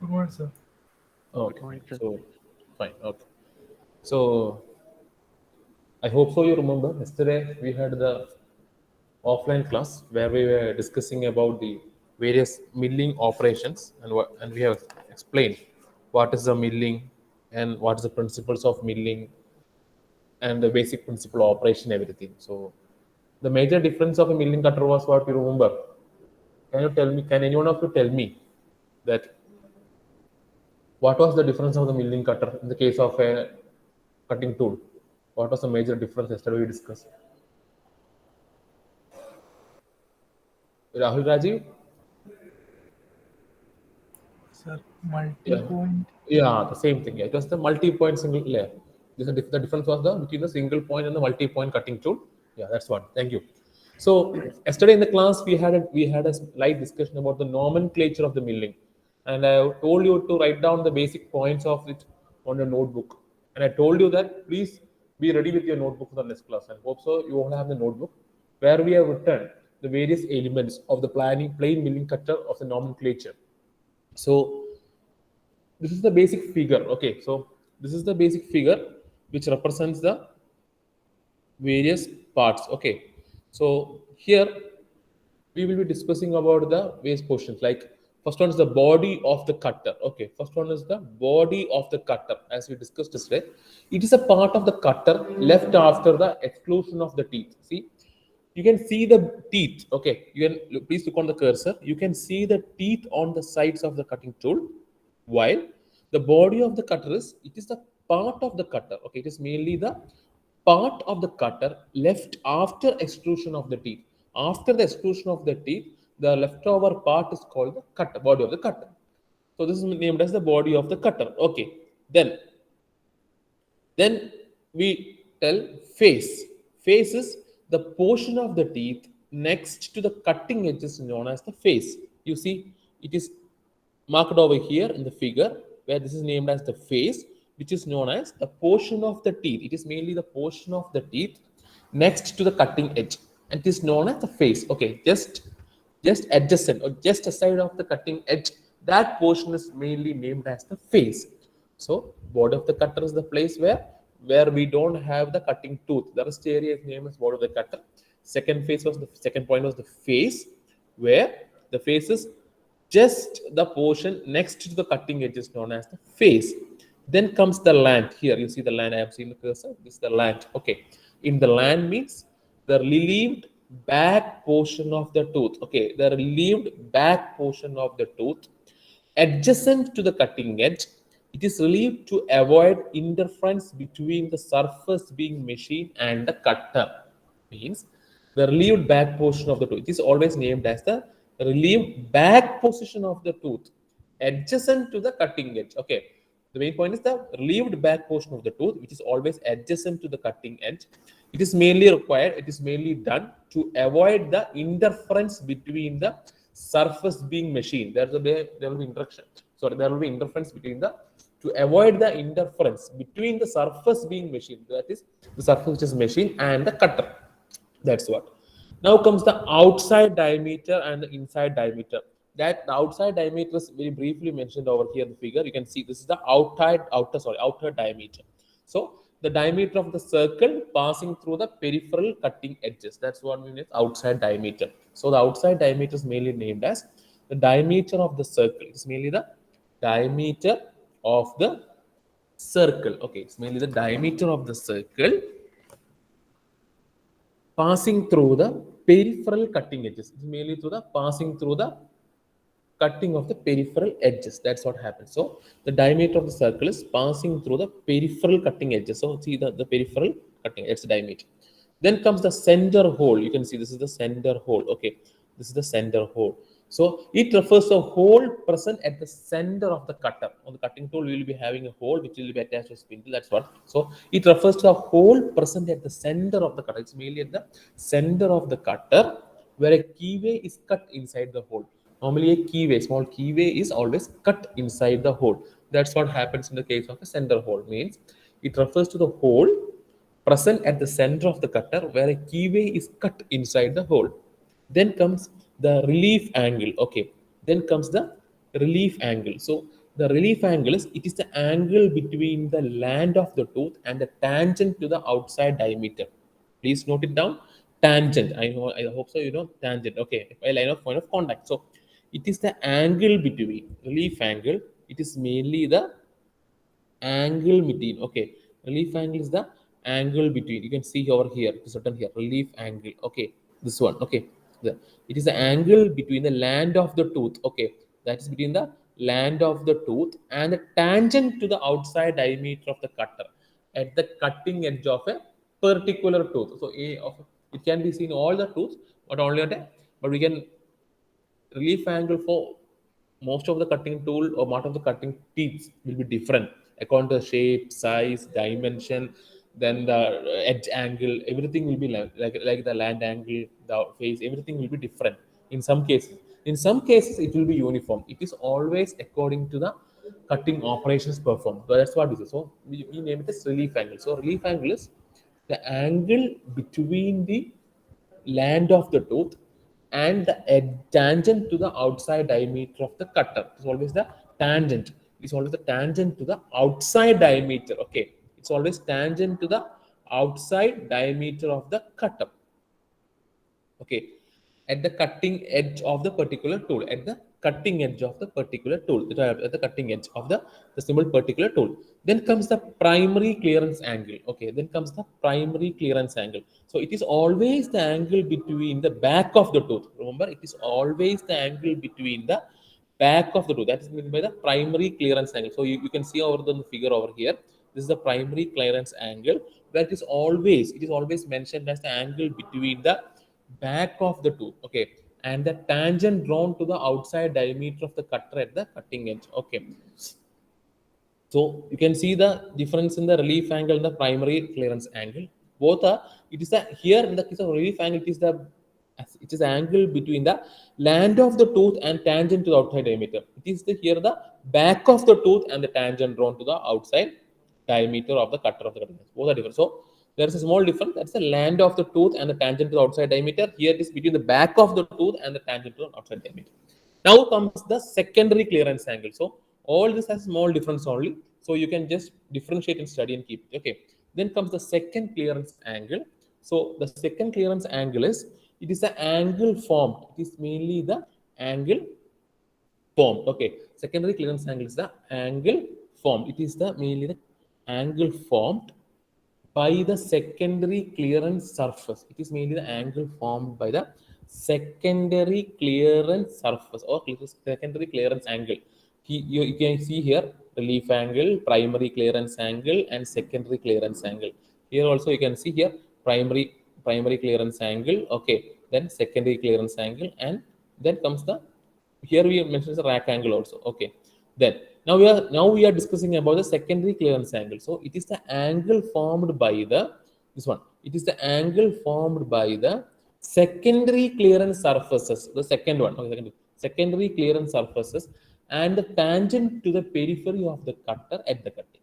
Good morning, sir. Okay, Good morning, sir. so fine. Okay, so I hope so. You remember yesterday we had the offline class where we were discussing about the various milling operations and we have explained what is the milling and what is the principles of milling and the basic principle of operation everything. So the major difference of a milling cutter was what you remember. Can you tell me? Can anyone of you tell me that what was the difference of the milling cutter in the case of a cutting tool? What was the major difference yesterday we discussed? Rahul Rajiv? Sir, Yeah. multi-point. Yeah, the same thing. Yeah. It was the multi-point single layer. The difference was the between the single point and the multi-point cutting tool. Yeah, that's one. Thank you. So yesterday in the class we had a light discussion about the nomenclature of the milling, and I told you to write down the basic points of it on your notebook. And I told you that please be ready with your notebook for the next class. And hope so you all have the notebook where we have written the various elements of the plain milling cutter of the nomenclature. So this is the basic figure. Okay, so this is the basic figure which represents the various parts. Okay, so here we will be discussing about the various portions. Like first one is the body of the cutter. Okay, first one is the body of the cutter. As we discussed yesterday, it is a part of the cutter left after the exclusion of the teeth. See, you can see the teeth. Okay, you can please look on the cursor. You can see the teeth on the sides of the cutting tool, while the body of the cutter is, it is the part of the cutter. Okay, it is mainly the part of the cutter left after extrusion of the teeth. After the extrusion of the teeth, the leftover part is called the cutter, body of the cutter. So this is named as the body of the cutter. Okay, then we tell face. Face is the portion of the teeth next to the cutting edge is known as the face. You see, it is marked over here in the figure where this is named as the face, which is known as the portion of the teeth. It is mainly the portion of the teeth next to the cutting edge, and it is known as the face. Okay, just adjacent or just aside of the cutting edge, that portion is mainly named as the face. So body of the cutter is the place where we don't have the cutting tooth. The rest area is named as body of the cutter. Second point was the face, where the face is just the portion next to the cutting edge is known as the face. Then comes the land. Here you see the land. I have seen the cursor. This is the land. Okay. In the land means the relieved back portion of the tooth. Okay. The relieved back portion of the tooth adjacent to the cutting edge. It is relieved to avoid interference between the surface being machined and the cutter. Means the relieved back portion of the tooth. It is always named as the relieved back position of the tooth adjacent to the cutting edge. Okay. The main point is the relieved back portion of the tooth, which is always adjacent to the cutting edge. It is mainly required, it is mainly done to avoid the interference between the surface being machined. There will be interaction. Sorry, there will be interference between the to avoid the interference between the surface being machined. That is the surface which is machined and the cutter. That's what. Now comes the outside diameter and the inside diameter. That the outside diameter is very briefly mentioned over here in the figure. You can see this is the outer diameter. So the diameter of the circle passing through the peripheral cutting edges. That's what we mean as outside diameter. So the outside diameter is mainly named as the diameter of the circle. It's mainly the diameter of the circle. Okay, it's mainly the diameter of the circle passing through the peripheral cutting edges. It's mainly through the passing through the cutting of the peripheral edges. That's what happens. So the diameter of the circle is passing through the peripheral cutting edges. So see the peripheral cutting, it's diameter. Then comes the center hole. You can see this is the center hole. Okay, this is the center hole. So it refers to a hole present at the center of the cutter. On the cutting tool, we will be having a hole which will be attached to a spindle. That's what. So it refers to a hole present at the center of the cutter. It's mainly at the center of the cutter where a keyway is cut inside the hole. Normally, a keyway, small keyway, is always cut inside the hole. That's what happens in the case of a center hole. Means it refers to the hole present at the center of the cutter where a keyway is cut inside the hole. Then comes the relief angle. Okay. Then comes the relief angle. So The relief angle is, it is the angle between the land of the tooth and the tangent to the outside diameter. Please note it down. Tangent. I know. I hope so. You know tangent. Okay. A line of point of contact. So it is the angle between relief angle. It is mainly the angle between. Okay, relief angle is the angle between. You can see over here, it is written here, relief angle. Okay, this one. Okay, it is the angle between the land of the tooth. Okay, that is between the land of the tooth and the tangent to the outside diameter of the cutter at the cutting edge of a particular tooth. So a of, it can be seen all the tooths, but only at a, but we can relief angle for most of the cutting tool or most of the cutting teeth will be different according to the shape, size, dimension, then the edge angle. Everything will be like the land angle, the face. Everything will be different in some cases. In some cases, it will be uniform. It is always according to the cutting operations performed. So that's what this is. So we name it as relief angle. So relief angle is the angle between the land of the tooth and the tangent to the outside diameter of the cutter. It's always the tangent. It's always the tangent to the outside diameter. Okay, it's always tangent to the outside diameter of the cutter. Okay, at the cutting edge of the particular tool, at the cutting edge of the particular tool, at the cutting edge of the symbol particular tool. Then comes the primary clearance angle. Okay, then comes the primary clearance angle. So it is always the angle between the back of the tooth. Remember, it is always the angle between the back of the tooth. That is meant by the primary clearance angle. So you can see over the figure over here. This is the primary clearance angle. That is always, it is always mentioned as the angle between the back of the tooth. Okay, and the tangent drawn to the outside diameter of the cutter at the cutting edge. Okay, so you can see the difference in the relief angle and the primary clearance angle. Both are, it is the, here in the case of relief angle, it is the angle between the land of the tooth and tangent to the outside diameter. It is the, here the back of the tooth and the tangent drawn to the outside diameter of the cutter of the cutting edge. Both are different. So there is a small difference. That's the land of the tooth and the tangent to the outside diameter. Here it is between the back of the tooth and the tangent to the outside diameter. Now comes the secondary clearance angle. So all this has small difference only. So you can just differentiate and study and keep it. Okay. Then comes the second clearance angle. So the second clearance angle is, it is the angle formed. It is mainly the angle formed. Okay. Secondary clearance angle is the angle formed. It is the mainly the angle formed by the secondary clearance surface. It is mainly the angle formed by the secondary clearance surface or secondary clearance angle. You can see here relief angle, primary clearance angle, and secondary clearance angle. Here also you can see here primary clearance angle. Okay, then secondary clearance angle, and then comes the, here we mentioned the rack angle also. Okay, then now we are discussing about the secondary clearance angle. So it is the angle formed by the, this one, it is the angle formed by the secondary clearance surfaces, the second one. Okay, secondary clearance surfaces and the tangent to the periphery of the cutter at the cutting,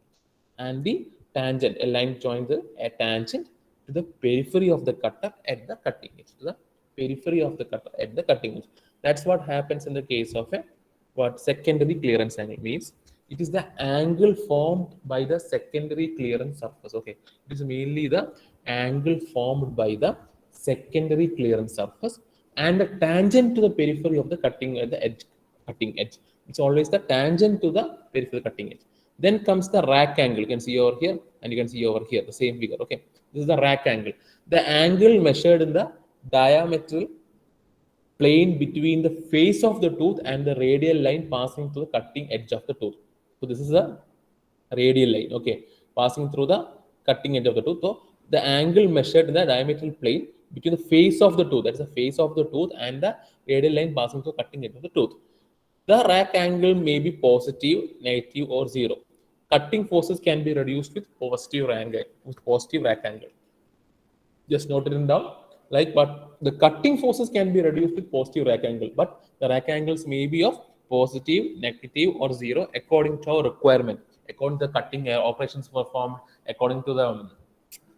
and the tangent, a line joins a tangent to the periphery of the cutter at the cutting edge, to the periphery of the cutter at the cutting edge. That's what happens in the case of a, what secondary clearance angle means. It is the angle formed by the secondary clearance surface. Okay, it is mainly the angle formed by the secondary clearance surface and the tangent to the periphery of the cutting at the edge, cutting edge. It's always the tangent to the periphery cutting edge. Then comes the rack angle. You can see over here and you can see over here, the same figure. Okay, this is the rack angle, the angle measured in the diametral plane between the face of the tooth and the radial line passing through the cutting edge of the tooth. So this is the radial line, okay, passing through the cutting edge of the tooth. So the angle measured in the diametral plane between the face of the tooth, that is the face of the tooth, and the radial line passing through the cutting edge of the tooth. The rack angle may be positive, negative, or zero. Cutting forces can be reduced with positive rack angle. Just note it down. Like, but the cutting forces can be reduced with positive rack angle, but the rack angles may be of positive, negative, or zero according to our requirement, according to the cutting operations performed, according to the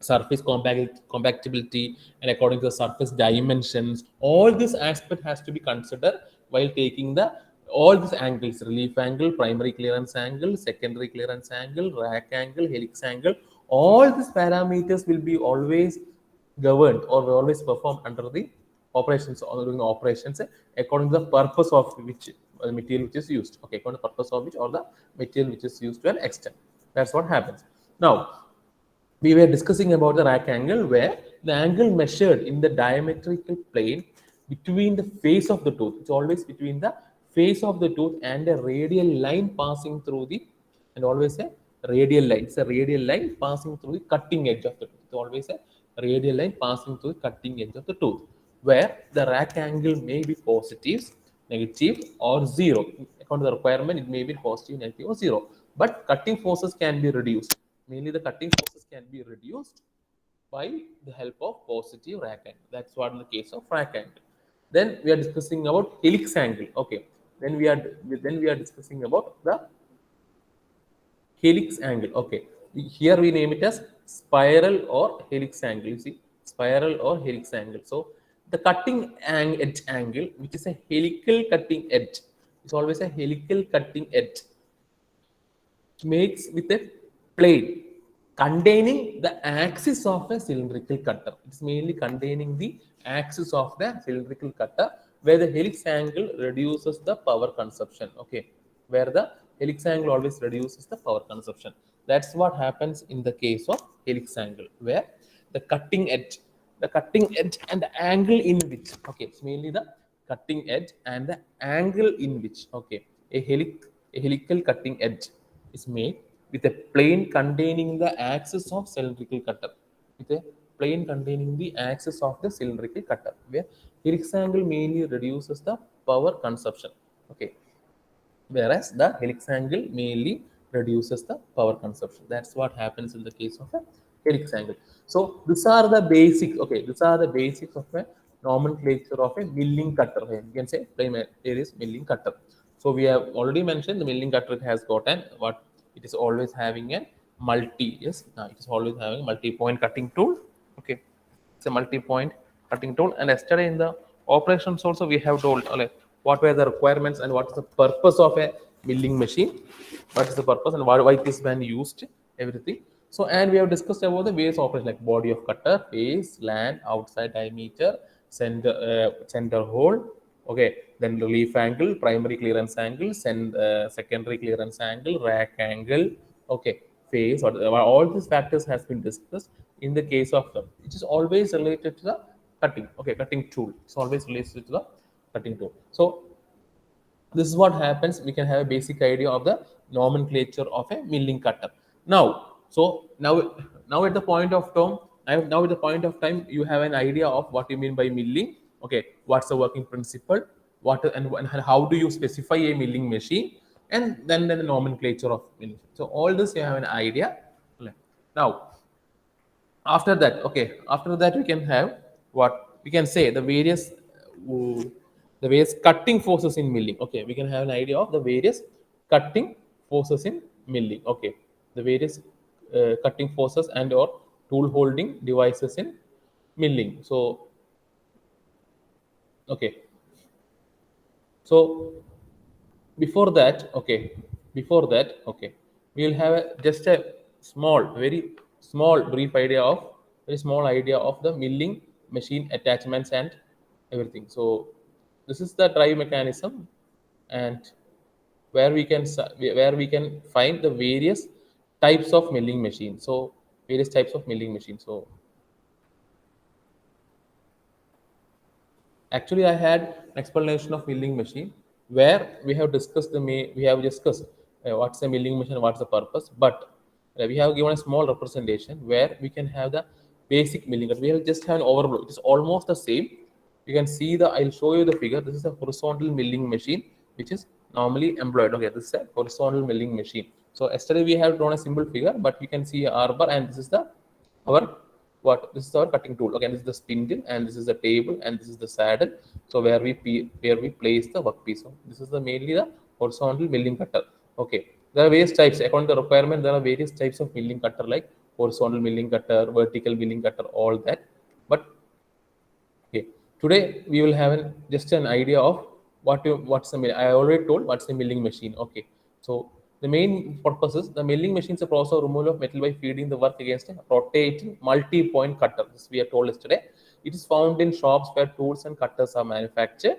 surface compactability, and according to the surface dimensions. All this aspect has to be considered while taking the all these angles, relief angle, primary clearance angle, secondary clearance angle, rack angle, helix angle, all these parameters will be always governed or will always performed under the operations or during the operations according to the purpose of which material which is used. Okay, according to the purpose of which or the material which is used to an extent. That's what happens. Now, we were discussing about the rack angle where the angle measured in the diametrical plane between the face of the tooth. It's always between the face of the tooth and a radial line passing through the, and always a radial line. It's a radial line passing through the cutting edge of the tooth. It's always a radial line passing through the cutting edge of the tooth, where the rack angle may be positive, negative, or zero. According to the requirement, it may be positive, negative, or zero. But cutting forces can be reduced. Mainly, the cutting forces can be reduced by the help of positive rack angle. That's what in the case of rack angle. Then we are discussing about helix angle. Okay. Then we are discussing about the helix angle. Okay, here we name it as spiral or helix angle. You see, spiral or helix angle. So the cutting edge angle, which is a helical cutting edge, is always a helical cutting edge, makes with a plane containing the axis of a cylindrical cutter. It's mainly containing the axis of the cylindrical cutter, where the helix angle reduces the power consumption. Okay, where the helix angle always reduces the power consumption. That's what happens in the case of helix angle, where the cutting edge and the angle in which, okay, it's mainly the cutting edge and the angle in which, okay, a helical cutting edge is made with a plane containing the axis of cylindrical cutter, with a plane containing the axis of the cylindrical cutter, where helix angle mainly reduces the power consumption. Okay, whereas the helix angle mainly reduces the power consumption. That's what happens in the case of a helix angle. So these are the basics. Okay, these are the basics of a nomenclature of a milling cutter. Okay, you can say plain there is milling cutter. So we have already mentioned the milling cutter has got an what, it is always having a multi, yes, it is always having a multi-point cutting tool. Okay, it's a multi-point cutting tool. And yesterday in the operations also we have told like, what were the requirements and what is the purpose of a milling machine, what is the purpose and why it is when used, everything. So, and we have discussed about the various operations like body of cutter, face, land, outside diameter, center hole. Okay, then relief angle, primary clearance angle, secondary clearance angle, rack angle. Okay, phase, all these factors has been discussed in the case of them, which is always related to the cutting. Okay, cutting tool. It's always related to the cutting tool. So this is what happens. We can have a basic idea of the nomenclature of a milling cutter. Now, so now at the point of time, now at the point of time, you have an idea of what you mean by milling. Okay, what's the working principle? What and how do you specify a milling machine? And then the nomenclature of milling. So all this you have an idea. Now, after that, okay, after that we can have what we can say uh, the various cutting forces in milling. Okay, we can have an idea of the various cutting forces in milling. Okay, the various cutting forces and or tool holding devices in milling. So okay, so before that, okay, before that, okay, we'll have just a small, very small brief idea of, very small idea of the milling machine attachments and everything. So this is the drive mechanism, and where we can find the various types of milling machines. So various types of milling machines. So actually, I had an explanation of milling machine where we have discussed we have discussed what's a milling machine, what's the purpose, but we have given a small representation where we can have the basic milling. We will just have an overview. It is almost the same. You can see the. I'll show you the figure. This is a horizontal milling machine which is normally employed. Okay, this is a horizontal milling machine. So yesterday we have drawn a simple figure, but we can see a R bar, and this is the our what, this is our cutting tool. Okay, this is the spindle, and this is the table, and this is the saddle. So where we place the workpiece. So this is the mainly the horizontal milling cutter. Okay, there are various types according to the requirement. There are various types of milling cutter like horizontal milling cutter, vertical milling cutter, all that. But okay, today we will have just an idea of what's the I already told what's the milling machine. Okay, so the main purpose is the milling machine is a process of removal of metal by feeding the work against a rotating multi-point cutter. This we are told yesterday. It is found in shops where tools and cutters are manufactured.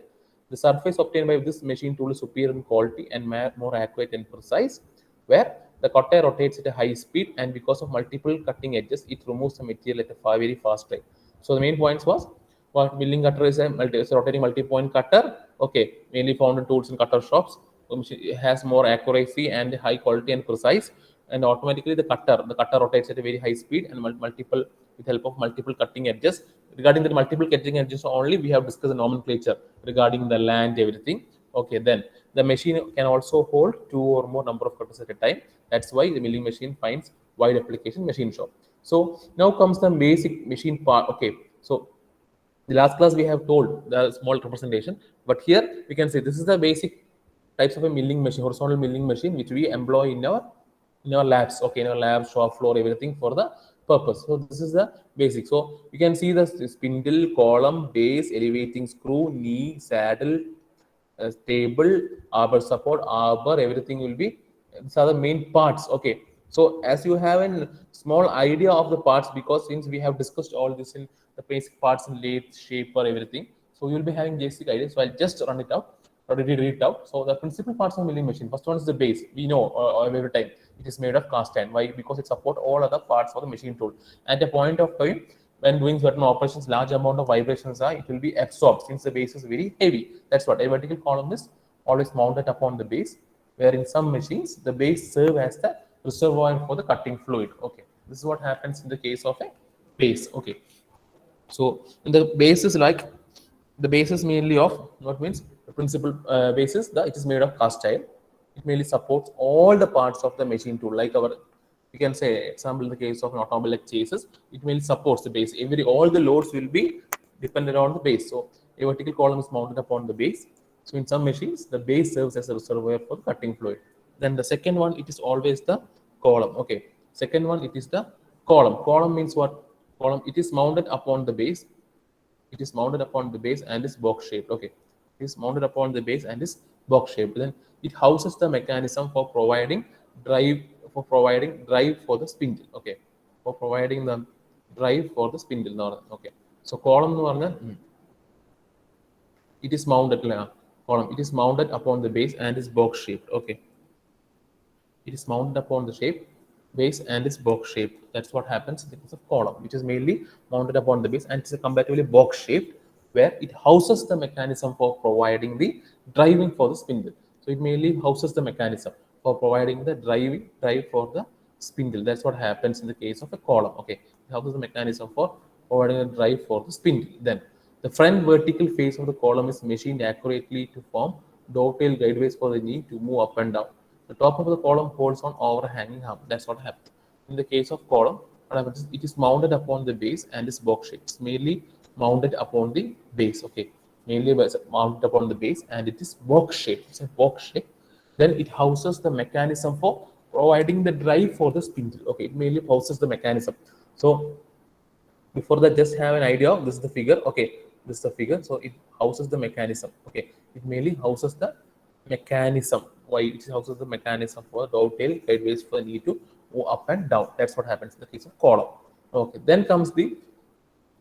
The surface obtained by this machine tool is superior in quality and more accurate and precise, where the cutter rotates at a high speed, and because of multiple cutting edges, it removes the material at a very fast rate. So the main points was what milling cutter is it's a rotating multi-point cutter. Okay, mainly found in tools and cutter shops. It has more accuracy and high quality and precise, and automatically the cutter rotates at a very high speed and multiple with help of multiple cutting edges. Regarding the multiple cutting edges only, we have discussed the nomenclature regarding the land, everything. Okay, then the machine can also hold two or more number of cutters at a time. That's why the milling machine finds wide application machine shop. So now comes the basic machine part. Okay, so the last class we have told the small representation, but here we can say this is the basic types of a milling machine, horizontal milling machine, which we employ in our labs. Okay, in our lab, shop floor, everything for the purpose. So this is the basic. So you can see the spindle, column, base, elevating screw, knee, saddle, stable, arbor support, arbor, everything will be, these are the main parts. Okay, so as you have a small idea of the parts, because since we have discussed all this in the basic parts in lathe, shaper, everything, so you'll be having basic idea. So I'll just run it out, already read it out. So the principal parts of milling machine, first one is the base. We know every time it is made of cast iron. Why? Because it support all other parts of the machine tool. At a point of time when doing certain operations, large amount of vibrations are, it will be absorbed since the base is very heavy. That's what a vertical column is always mounted upon the base, where in some machines the base serve as the reservoir for the cutting fluid. Okay, this is what happens in the case of a base. Okay, so in the base is like the basis mainly of what means the principal basis, the it is made of cast iron. It mainly supports all the parts of the machine tool, like our, we can say example in the case of an automobile like chases, it mainly supports the base. Every all the loads will be dependent on the base. So a vertical column is mounted upon the base. So in some machines, the base serves as a reservoir for cutting fluid. Then the second one, it is always the column. Okay, second one, it is the column. Column means what? Column, it is mounted upon the base. It is mounted upon the base and is box shaped. Okay, it is mounted upon the base and is box shaped. Then it houses the mechanism for providing drive, for the spindle. Okay, for providing the drive for the spindle. Okay, so column എന്ന് പറഞ്ഞാൽ, it is mounted column. It is mounted upon the base and is box shaped. Okay, it is mounted upon the shape base and is box shaped. That's what happens in the case of column, which is mainly mounted upon the base and it's a comparatively box shaped, where it houses the mechanism for providing the driving for the spindle. So it mainly houses the mechanism for providing the drive for the spindle. That's what happens in the case of a column. Okay, it houses the mechanism for providing a drive for the spindle. Then the front vertical face of the column is machined accurately to form dovetail guideways for the knee to move up and down. The top of the column holds on overhanging arm. That's what happens. In the case of column, what happens is it is mounted upon the base and is box shaped. It's mainly mounted upon the base. Okay, mainly mounted upon the base and it is box shaped. It's a box shape. Then it houses the mechanism for providing the drive for the spindle. Okay, it mainly houses the mechanism. So before that, just have an idea of this is the figure. Okay, this is the figure. So it houses the mechanism. Okay, it mainly houses the mechanism. Why? It houses the mechanism for dovetail guideways for the knee to move up and down. That's what happens in the case of column. Okay, then comes the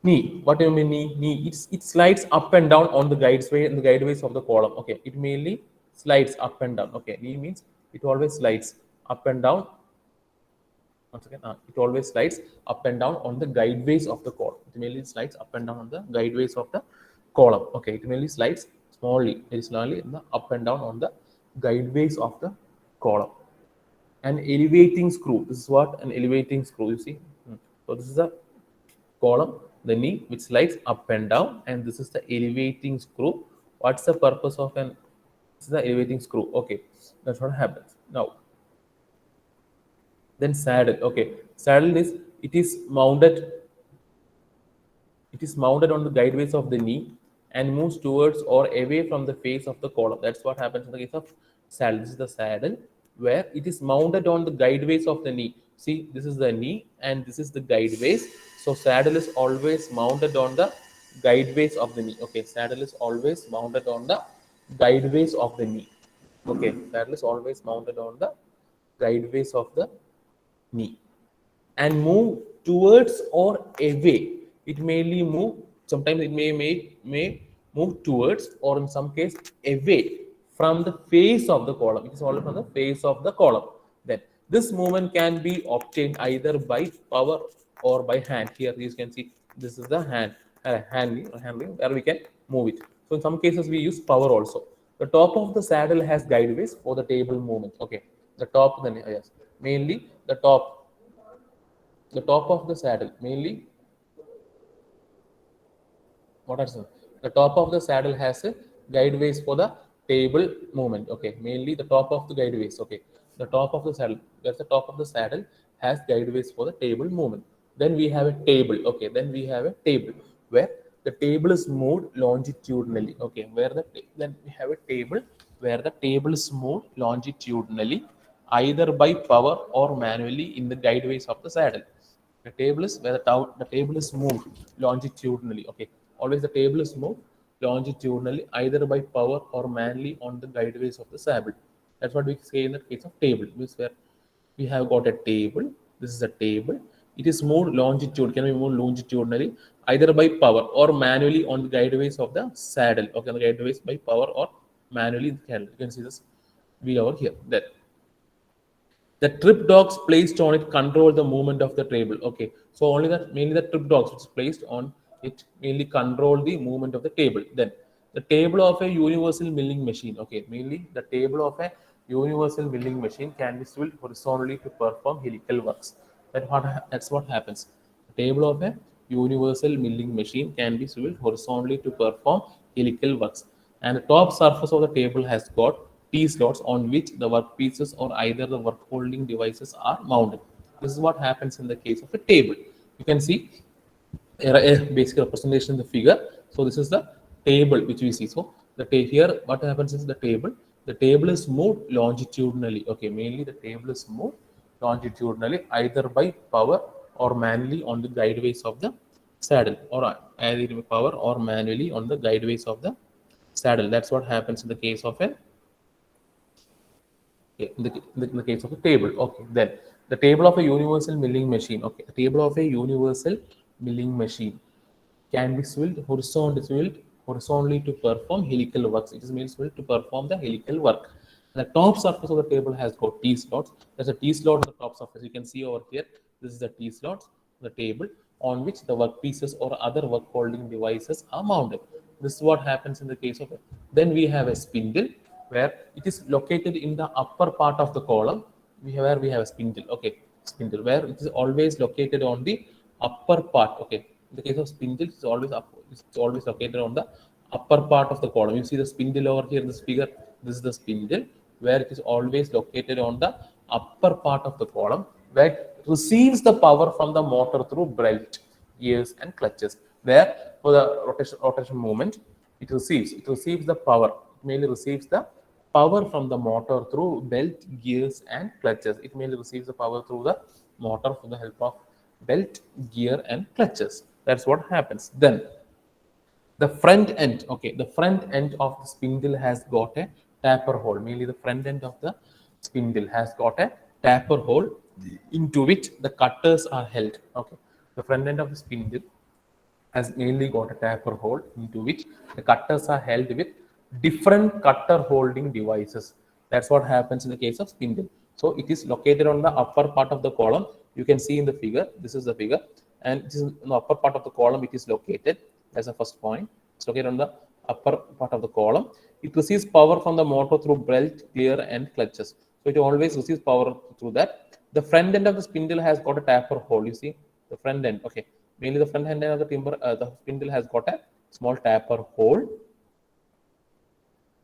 knee. What do you mean knee? It slides up and down on the guideways of the column. Okay, it mainly slides up and down. Okay, knee means it always slides up and down. Once again, it always slides up and down on the guideways of the column. It mainly slides up and down on the guideways of the column. Okay, it mainly slides very slowly up and down on the guideways of the column. An elevating screw. This is what an elevating screw. You see. So this is a column, the knee, which slides up and down, and this is the elevating screw. What's the purpose of an? This is the elevating screw. Okay, that's what happens now. Then saddle. Okay, saddle is it is mounted on the guideways of the knee and moves towards or away from the face of the column. That's what happens in the case of saddle. This is the saddle, where it is mounted on the guideways of the knee. See, this is the knee and this is the guideways. So saddle is always mounted on the guideways of the knee. Okay, saddle is always mounted on the guideways of the knee. Okay, saddle is always mounted on the guideways of the knee and move towards or away. It mainly move. Sometimes it may move towards or in some case away from the face of the column. It is always from the face of the column. Then this movement can be obtained either by power or by hand. Here you can see this is the handling where we can move it. So in some cases we use power also. The top of the saddle has guideways for the table movement. Okay, the top then yes, mainly the top of the saddle mainly what are some the top of the saddle has a guideways for the table movement. Okay, mainly the top of the guideways. Okay, the top of the saddle, that's the top of the saddle has guideways for the table movement. Then we have a table. Okay, then we have a table where the table is moved longitudinally. Okay, then we have a table where the table is moved longitudinally either by power or manually in the guideways of the saddle. The table is where the table is moved longitudinally. Okay, always the table is moved longitudinally either by power or manually on the guideways of the saddle. That's what we say in the case of table. This is where we have got a table. This is a table. It is moved longitude. Can be moved longitudinally either by power or manually on the guideways of the saddle. Okay, on the guideways by power or manually. You can see this wheel over here. That the trip dogs placed on it control the movement of the table. Okay, so only that mainly the trip dogs which is placed on it mainly control the movement of the table. Then the table of a universal milling machine. Okay, mainly the table of a universal milling machine can be swiveled horizontally to perform helical works. That's what happens. The table of a universal milling machine can be swiveled horizontally to perform helical works, and the top surface of the table has got T-slots on which the workpieces or either the work holding devices are mounted. This is what happens in the case of a table. You can see a basic representation in the figure. So this is the table which we see. So here what happens is the table. The table is moved longitudinally. Okay, mainly the table is moved longitudinally either by power or manually on the guideways of the saddle, or either by power or manually on the guideways of the saddle. That's what happens in the case of a okay, in the case of a table. Okay, then the table of a universal milling machine. Okay, the table of a universal milling machine can be swiveled horizontally to perform helical works. It is means swiveled to perform the helical work. The top surface of the table has got T slots. There's a T slot on the top surface. You can see over here. This is the T slots, the table on which the workpieces or other work holding devices are mounted. This is what happens in the case of it. Then we have a spindle where it is located in the upper part of the column. Where we have a spindle. Okay, spindle where it is always located on the upper part. Okay, in the case of spindle, it's always up. It's always located on the upper part of the column. You see the spindle over here in this figure. This is the spindle where it is always located on the upper part of the column where it receives the power from the motor through belt, gears, and clutches. Where for the rotation movement, it receives the power. It mainly receives the power from the motor through belt, gears, and clutches. It mainly receives the power through the motor for the help of belt, gear, and clutches. That's what happens. Then the front end, okay, the front end of the spindle has got a taper hole. Mainly the front end of the spindle has got a taper hole into which the cutters are held. Okay, the front end of the spindle has mainly got a taper hole into which the cutters are held with different cutter holding devices. That's what happens in the case of spindle. So it is located on the upper part of the column. You can see in the figure, this is the figure, and it is in the upper part of the column it is located. That's the first point. It's located on the upper part of the column. It receives power from the motor through belt, gear, and clutches. So it always receives power through that. The front end of the spindle has got a taper hole. You see the front end. Okay, mainly the front end of the spindle has got a small taper hole.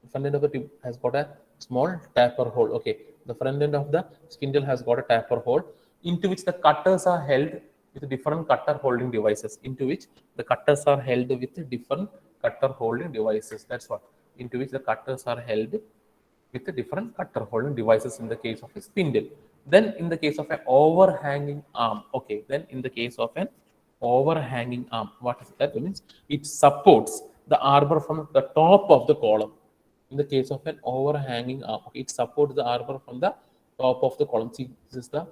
The front end of the tube has got a small taper hole. Okay, the front end of the spindle has got a taper hole into which the cutters are held with different cutter holding devices. Into which the cutters are held with different cutter holding devices. That's what. Into which the cutters are held with the different cutter holding devices in the case of a spindle. Then in the case of an overhanging arm, okay, then in the case of an overhanging arm, what is that? That means it supports the arbor from the top of the column. in the case of an overhanging arm. Okay, it supports the arbor from the top of the column. See, this is the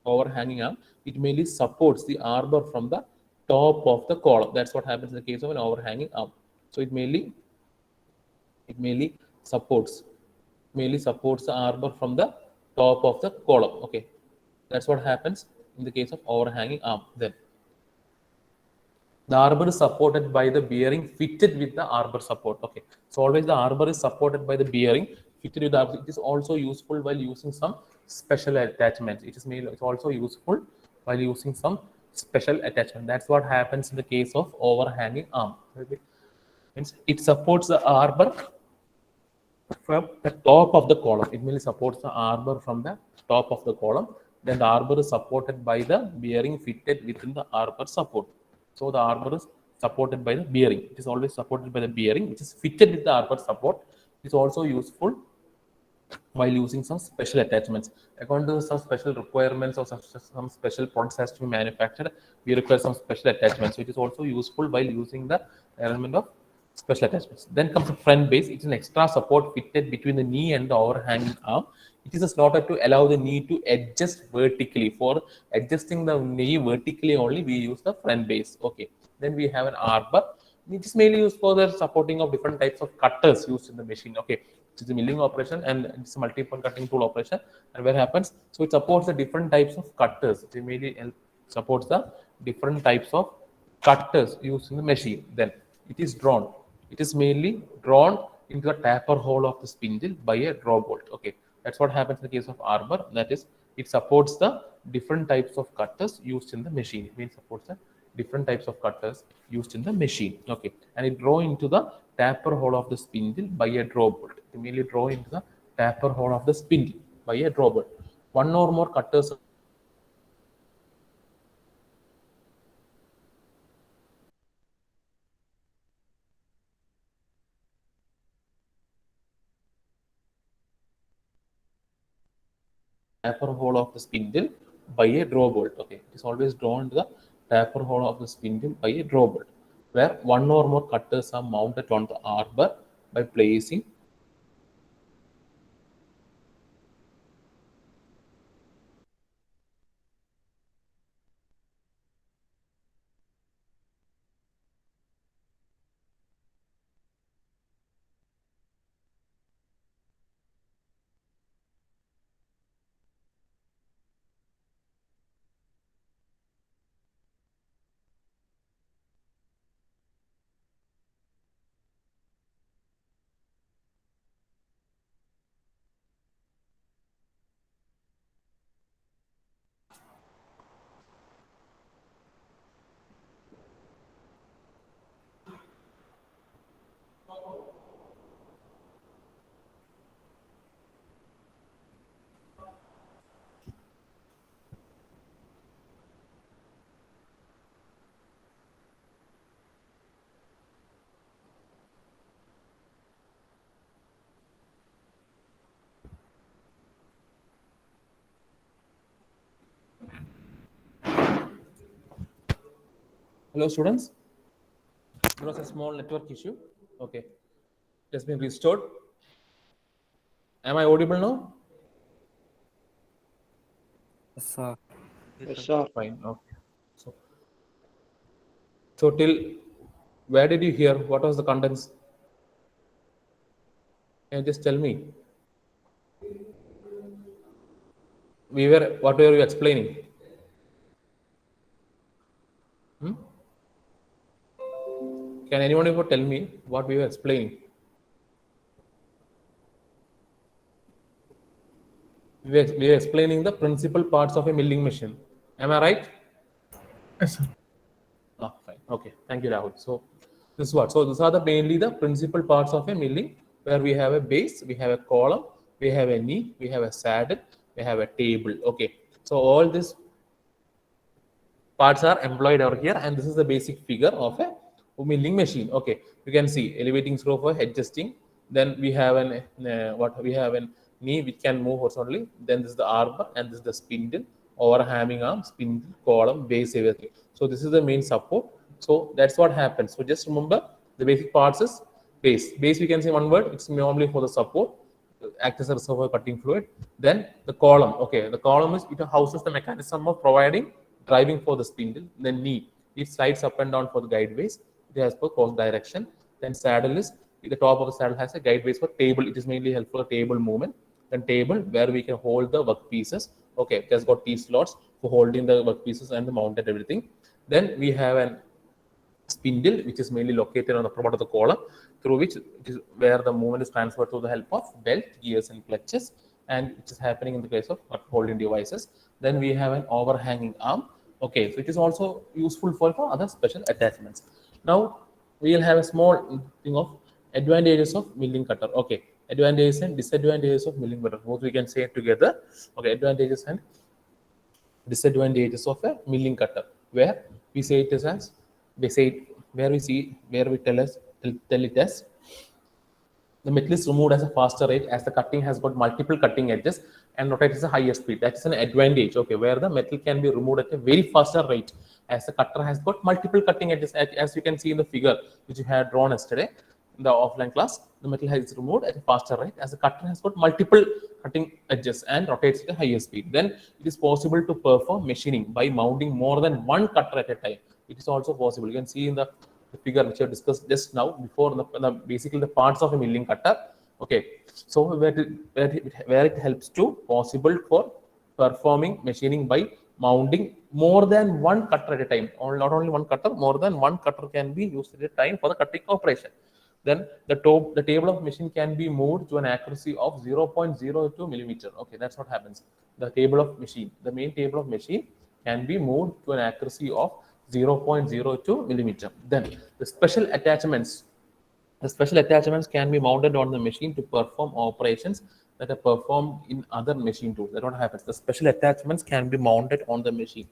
overhanging arm. It mainly supports the arbor from the top of the column. That's what happens in the case of an overhanging arm. So it mainly supports supports the arbor from the top of the column. Okay, that's what happens in the case of overhanging arm. Then the arbor is supported by the bearing fitted with the arbor support. Okay, so always the arbor is supported by the bearing fitted with the arbor. It is also useful while using some special attachments. It's also useful while using some special attachment. That's what happens in the case of overhanging arm. Okay. Means it supports the arbor from the top of the column. It mainly supports the arbor from the top of the column. Then the arbor is supported by the bearing fitted within the arbor support. So the arbor is supported by the bearing. It is always supported by the bearing, which is fitted with the arbor support. It is also useful while using some special attachments. According to some special requirements or some special products has to be manufactured, we require some special attachments. So it is also useful while using the element of special attachments. Then comes the front base. It's an extra support fitted between the knee and the overhanging arm. It is slotted to allow the knee to adjust vertically. For adjusting the knee vertically only, we use the front base. Okay. Then we have an arbor. It is mainly used for the supporting of different types of cutters used in the machine. Okay, it's a milling operation and it's a multi-point cutting tool operation. And where happens, so it supports the different types of cutters. It mainly supports the different types of cutters used in the machine. Then it is drawn. It is mainly drawn into the taper hole of the spindle by a draw bolt. Okay, that's what happens in the case of arbor. That is, it supports the different types of cutters used in the machine. It means supports the different types of cutters used in the machine. Okay, and it draw into the taper hole of the spindle by a draw bolt. It mainly draw into the taper hole of the spindle by a draw bolt. One or more cutters taper hole of the spindle by a draw bolt. Okay, it is always drawn into the taper hole of the spindle by a draw bolt, where one or more cutters are mounted on the arbor by placing hello students. There was a small network issue. Okay, it has been restored. Am I audible now? Yes, sir. Yes, sir. Fine. Okay. So, so till where did you hear? What was the contents? Can you just tell me? What were you explaining? Hmm? Can anyone ever tell me what we were explaining? We were explaining the principal parts of a milling machine. Am I right? Yes, sir. Ah, fine. Okay. Thank you, Rahul. So this is what. So these are the mainly the principal parts of a milling, where we have a base, we have a column, we have a knee, we have a saddle, we have a table. Okay. So all these parts are employed over here, and this is the basic figure of a milling machine. Okay, you can see elevating screw for adjusting. Then we have an what we have an knee which can move horizontally. Then this is the arbor, and this is the spindle, overhanging arm, spindle, column, base, everything. So this is the main support. So that's what happens. So just remember the basic parts is Base. Base we can say one word. It's normally for the support, act as a reservoir cutting fluid. Then the column. Okay, the column is it houses the mechanism of providing driving for the spindle. Then knee. It slides up and down for the guideways. It has for course direction. Then saddle is the top of the saddle has a guideways for table. It is mainly helpful for table movement. Then table where we can hold the work pieces. Okay, it has got T slots for holding the work pieces and the mounted everything. Then we have an spindle which is mainly located on the front of the column, through which it is where the movement is transferred through the help of belt, gears and clutches, and which is happening in the case of holding devices. Then we have an overhanging arm. Okay, so it is also useful for other special attachments. Now we will have a small thing of advantages of milling cutter. Okay, advantages and disadvantages of milling cutter, both we can say it together. Okay, advantages and disadvantages of a milling cutter, where we say it is as we say it, where we tell it as the metal is removed as a faster rate as the cutting has got multiple cutting edges and rotates at a higher speed. That is an advantage. Okay, where the metal can be removed at a very faster rate as the cutter has got multiple cutting edges. As you can see in the figure which you had drawn yesterday in the offline class, the metal is removed at a faster rate as the cutter has got multiple cutting edges and rotates at a higher speed. Then it is possible to perform machining by mounting more than one cutter at a time. It is also possible. You can see in the figure which I discussed just now before basically the parts of a milling cutter. Okay, so where it helps to possible for performing machining by mounting more than one cutter at a time. Or not only one cutter, more than one cutter can be used at a time for the cutting operation. Then the table of machine can be moved to an accuracy of 0.02 millimeter. Okay, that's what happens. The table of machine, the main table of machine can be moved to an accuracy of 0.02 millimeter. Then the special attachments can be mounted on the machine to perform operations that are performed in other machine tools. That what happens. The special attachments can be mounted on the machine.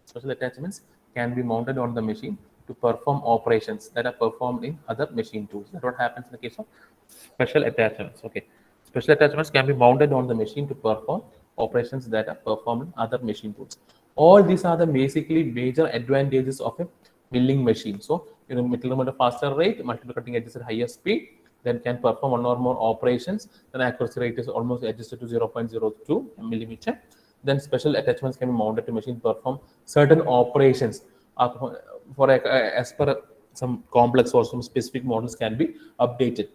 Special attachments can be mounted on the machine to perform operations that are performed in other machine tools. That what happens in the case of special attachments. Okay, special attachments can be mounted on the machine to perform operations that are performed in other machine tools. All these are the basically major advantages of a milling machine. So, metal removed at a faster rate, multiple cutting edges at higher speed, then can perform one or more operations. Then accuracy rate is almost adjusted to 0.02 millimeter. Then special attachments can be mounted to machine to perform certain operations. As per some complex or some specific models can be updated.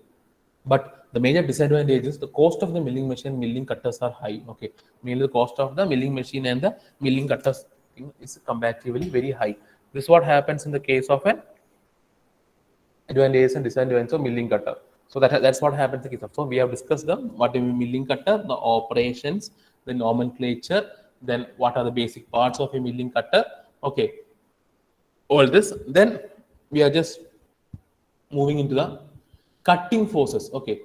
But the major disadvantage is the cost of the milling machine, milling cutters are high. Okay, mainly the cost of the milling machine and the milling cutters is comparatively very high. This is what happens in the case of an advantages and disadvantages of milling cutter. So that's what happens in the case of. So we have discussed them. What is milling cutter, the operations, the nomenclature, then what are the basic parts of a milling cutter. Okay, all this. Then we are just moving into the cutting forces. Okay,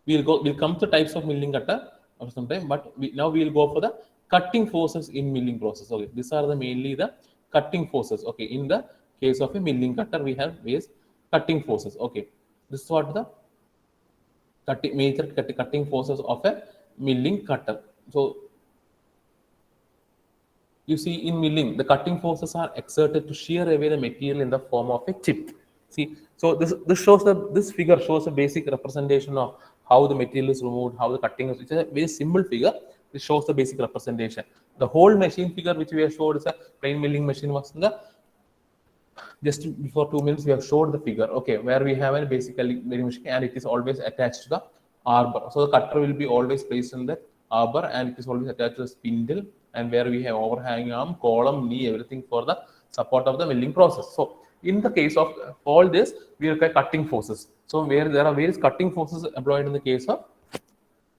we'll come to types of milling cutter of some time, but now we'll go for the cutting forces in milling process. Okay, these are the mainly the cutting forces. Okay, in the case of a milling cutter, we have various cutting forces. Okay, this is what the major cutting forces of a milling cutter. So you see in milling, the cutting forces are exerted to shear away the material in the form of a chip. See, so this figure shows a basic representation of how the material is removed, how the cutting is. It's a very simple figure. This shows the basic representation. The whole machine figure which we have showed is a plain milling machine was in the just before 2 minutes we have showed the figure. Okay, where we have a basically milling machine and it is always attached to the arbor. So the cutter will be always placed in the arbor and it is always attached to the spindle, and where we have overhanging arm, column, knee, everything for the support of the milling process. So in the case of all this, we look at cutting forces. So where there are various cutting forces employed in the case of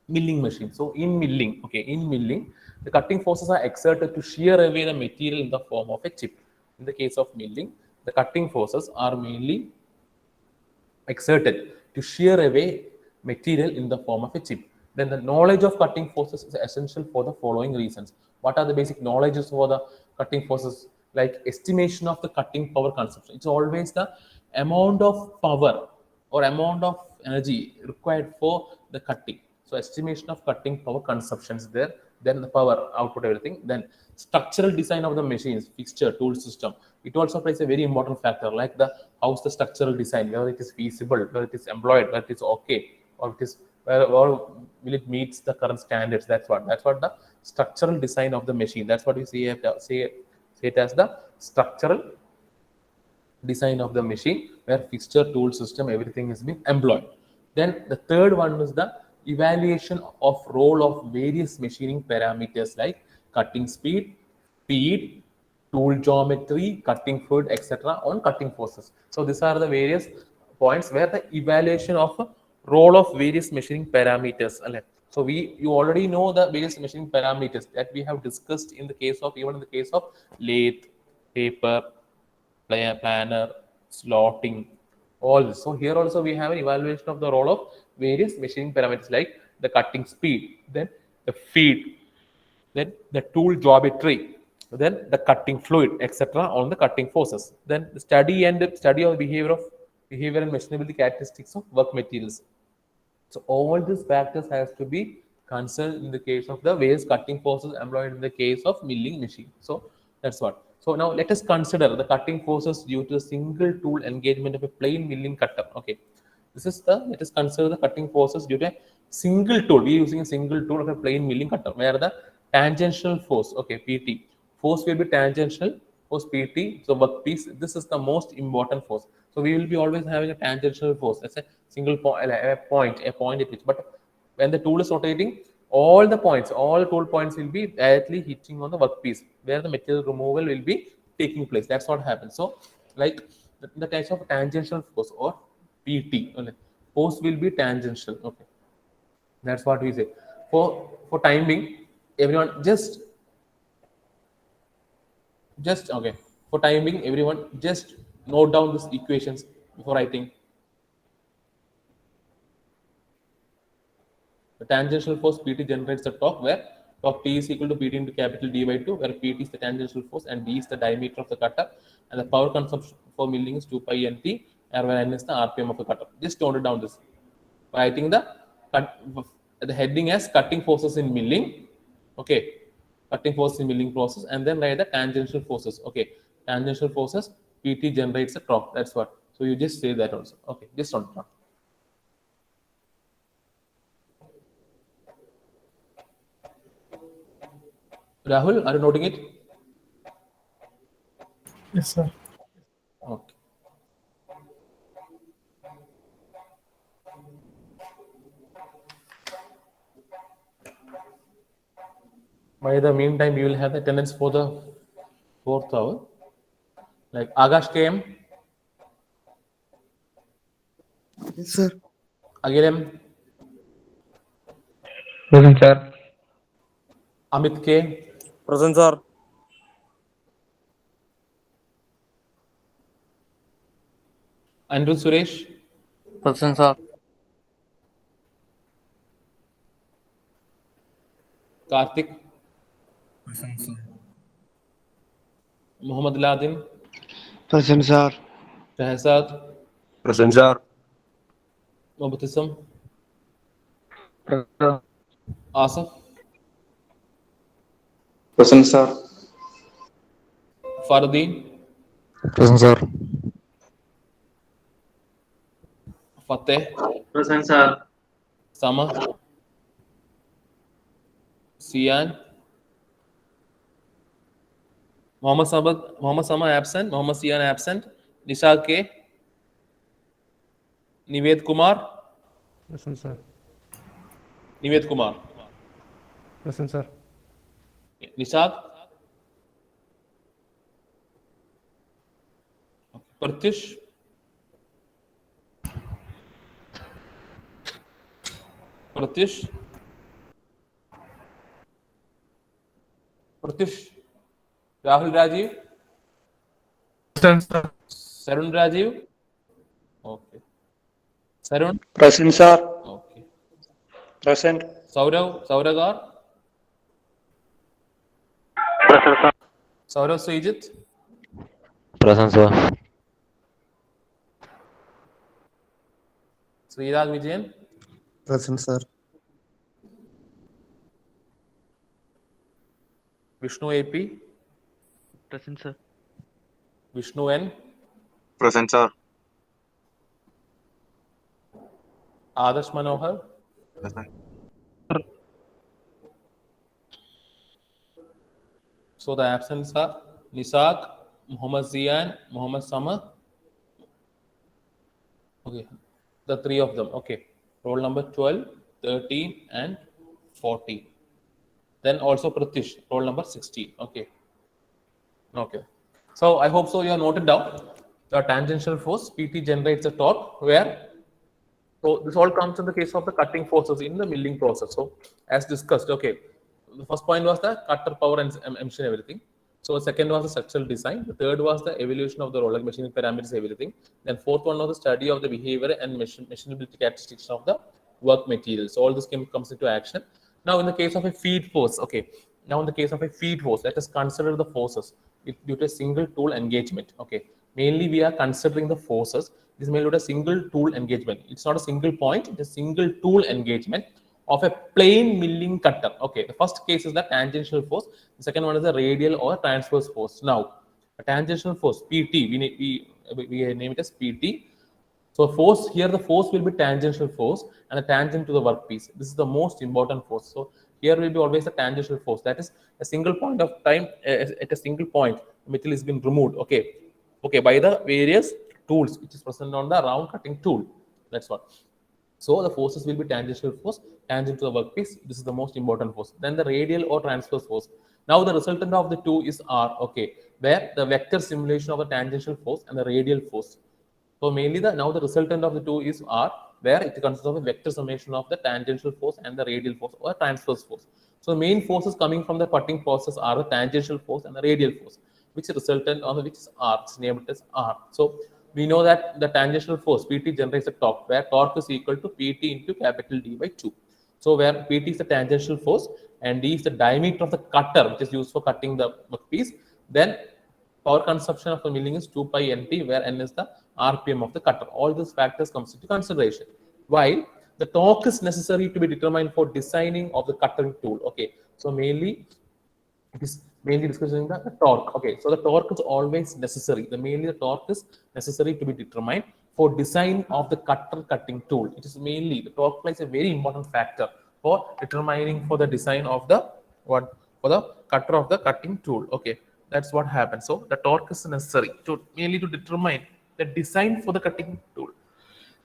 milling machine. So in milling, okay, in milling, the cutting forces are exerted to shear away the material in the form of a chip. In the case of milling, the cutting forces are mainly exerted to shear away material in the form of a chip. Then the knowledge of cutting forces is essential for the following reasons. What are the basic knowledges for the cutting forces? Like estimation of the cutting power consumption. It's always the amount of power or amount of energy required for the cutting. So estimation of cutting power consumption is there. then the power, output, everything. Then structural design of the machines, fixture, tool system. It also plays a very important factor, like the how's the structural design, whether it is feasible, whether it is employed, whether it is okay, or it is or will it meets the current standards. That's what the structural design of the machine. That's what we say it as the structural design of the machine, where fixture, tool system, everything has been employed. Then the third one is the evaluation of role of various machining parameters like cutting speed, feed, tool geometry, cutting fluid, etc. on cutting forces. So these are the various points where the evaluation of a role of various machining parameters. So you already know the various machining parameters that we have discussed in the case of, even in the case of lathe, paper, planner, slotting, all this. So here also we have an evaluation of the role of various machining parameters like the cutting speed, then the feed, then the tool geometry, then the cutting fluid, etc. on the cutting forces. Then the study of behavior and machinability characteristics of work materials. So all these factors has to be considered in the case of the various cutting forces employed in the case of milling machine. So that's what. So now let us consider the cutting forces due to a single tool engagement of a plain milling cutter. Okay, let us consider the cutting forces due to a single tool. We are using a single tool of a plain milling cutter where the tangential force, okay, PT, force will be tangential force PT. So workpiece, this is the most important force. So we will be always having a tangential force. That's a single point, a point at which. But when the tool is rotating, all tool points will be directly hitting on the workpiece, where the material removal will be taking place. That's what happens. So, like the types of tangential force or PT, okay, force will be tangential. Okay, that's what we say. For time being, everyone just okay. For time being, everyone just note down these equations before writing. The tangential force PT generates the torque, where torque T is equal to PT into capital D by 2, where PT is the tangential force and D is the diameter of the cutter, and the power consumption for milling is 2 pi NT, where N is the RPM of the cutter. Just note it down this. Writing cut, the heading as cutting forces in milling, okay, cutting forces in milling process, and then write the tangential forces, okay, tangential forces, PT generates a torque. That's what. So you just say that also, okay, just note it down. Rahul, are you noting it? Yes, sir. Okay. By the meantime, we will have the attendance for the fourth hour. Like Agash came, Yes, sir. Agilam, Present, sir. Amit K, Present, sir. Andrew Suresh, Present, sir. Karthik, Present, sir. Muhammad Ladin, Present, sir. Shahzad, Present, sir. Mobatism, Present. Asif, Present, sir. Fardeen, Present, sir. Fateh, Present, sir. Sama, Sian, Muhammad Sama absent, Muhammad Sian absent, Nishal K, Nived Kumar, Present, sir. Nived Kumar, Present, sir. Nishad, Pratish, Pratish, Pratish, Rahul Rajiv, Present, sir. Sarun Rajiv, okay, Sarun, Present, sir. okay, Present. Sauragar, Present, sir. Saurav Srijit, Present, sir. Sriraj Vijayan, Present, sir. Vishnu AP, Present, sir. Vishnu N, Present, sir. Adarsh Manohar, Present. so the absents are Nisaq, Muhammad Zian, Muhammad Samad. Okay, the three of them. Okay, roll number 12, 13, and 14. Then also Pratish, roll number 16. Okay. Okay. So I hope so you have noted down the tangential force PT generates a torque where, so this all comes in the case of the cutting forces in the milling process. So as discussed, okay, the first point was the cutter power and emission everything. So the second was the structural design. The third was the evolution of the roller machining parameters everything. Then fourth one was the study of the behavior and machinability characteristics of the work materials. So all this comes into action. Now in the case of a feed force, okay. Now in the case of a feed force, let us consider the forces due to a single tool engagement. Okay, mainly we are considering the forces. It is mainly due to a single tool engagement. It's not a single point; it's a single tool engagement of a plain milling cutter. Okay, the first case is the tangential force. The second one is the radial or transverse force. Now, a tangential force (PT) we name it as PT. So force here, the force will be tangential force and a tangent to the workpiece. This is the most important force. So here will be always a tangential force. That is a single point of time at a single point, metal is being removed. Okay, okay, by the various tools which is present on the round cutting tool. That's what. So the forces will be tangential force, tangent to the workpiece. This is the most important force. Then the radial or transverse force. Now the resultant of the two is R. Okay, where the vector simulation of the tangential force and the radial force. So mainly the resultant of the two is R, where it consists of a vector summation of the tangential force and the radial force or transverse force. So the main forces coming from the cutting process are the tangential force and the radial force, which is resultant on which is R. It's named as R. So we know that the tangential force PT generates a torque, where torque is equal to PT into capital D by 2. So where PT is the tangential force and D is the diameter of the cutter, which is used for cutting the piece, then power consumption of the milling is 2 pi Np, where N is the RPM of the cutter. All these factors comes into consideration. While the torque is necessary to be determined for designing of the cutting tool. Okay, so mainly it is mainly discussing the torque. Okay, so the torque is always necessary. The torque is necessary to be determined for design of the cutter cutting tool. It is mainly the torque plays a very important factor for determining for the design of the what for the cutter of the cutting tool. Okay, that's what happens. So the torque is necessary to mainly to determine the design for the cutting tool,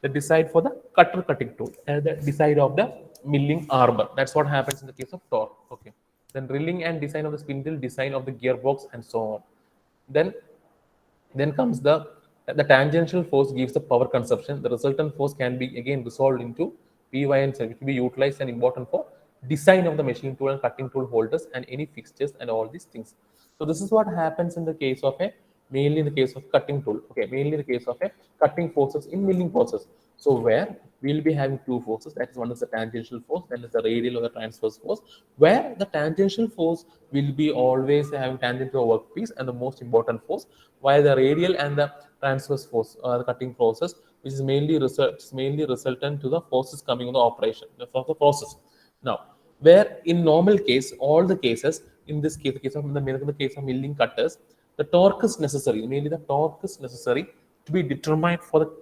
the decide for the cutter cutting tool, and the decide of the milling arbor. That's what happens in the case of torque. Okay, then drilling and design of the spindle, design of the gearbox, and so on. Then comes the tangential force gives the power consumption. The resultant force can be again resolved into Py and Z, which will be utilized and important for design of the machine tool and cutting tool holders and any fixtures and all these things. So this is what happens in the case of a mainly in the case of cutting tool. Okay, mainly in the case of a cutting forces in milling process. So where we'll be having two forces, that is one is the tangential force, then is the radial or the transverse force, where the tangential force will be always having tangent to a workpiece and the most important force, while the radial and the transverse force the cutting process, which is mainly resultant to the forces coming on the operation of the process. Now, where in normal case, all the cases, in this case, the case of milling cutters, the torque is necessary. Mainly the torque is necessary to be determined to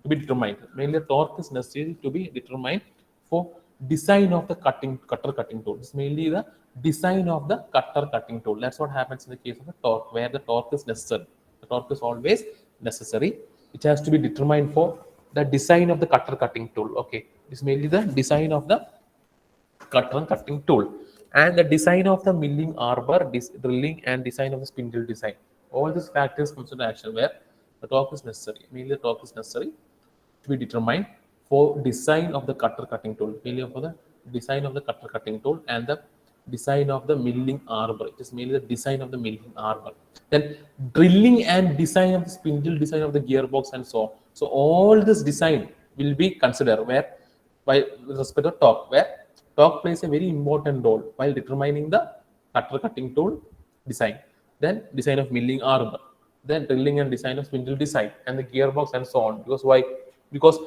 be determined. Mainly the torque is necessary to be determined for design of the cutter cutting tool. It's mainly the design of the cutter cutting tool. That's what happens in the case of the torque, where the torque is necessary. The torque is always necessary. It has to be determined for the design of the cutter cutting tool. Okay, it's mainly the design of the cutter cutting tool and the design of the milling arbor, drilling and design of the spindle design. All these factors comes into action where the torque is necessary. Mainly the torque is necessary to be determined for design of the cutter cutting tool, mainly for the design of the cutter cutting tool and the design of the milling arbor. It is mainly the design of the milling arbor. Then drilling and design of the spindle, design of the gearbox and so on. So all this design will be considered where by respect to torque, where torque plays a very important role while determining the cutter cutting tool design, then design of milling arbor, then drilling and design of spindle design and the gearbox and so on. Because why? Because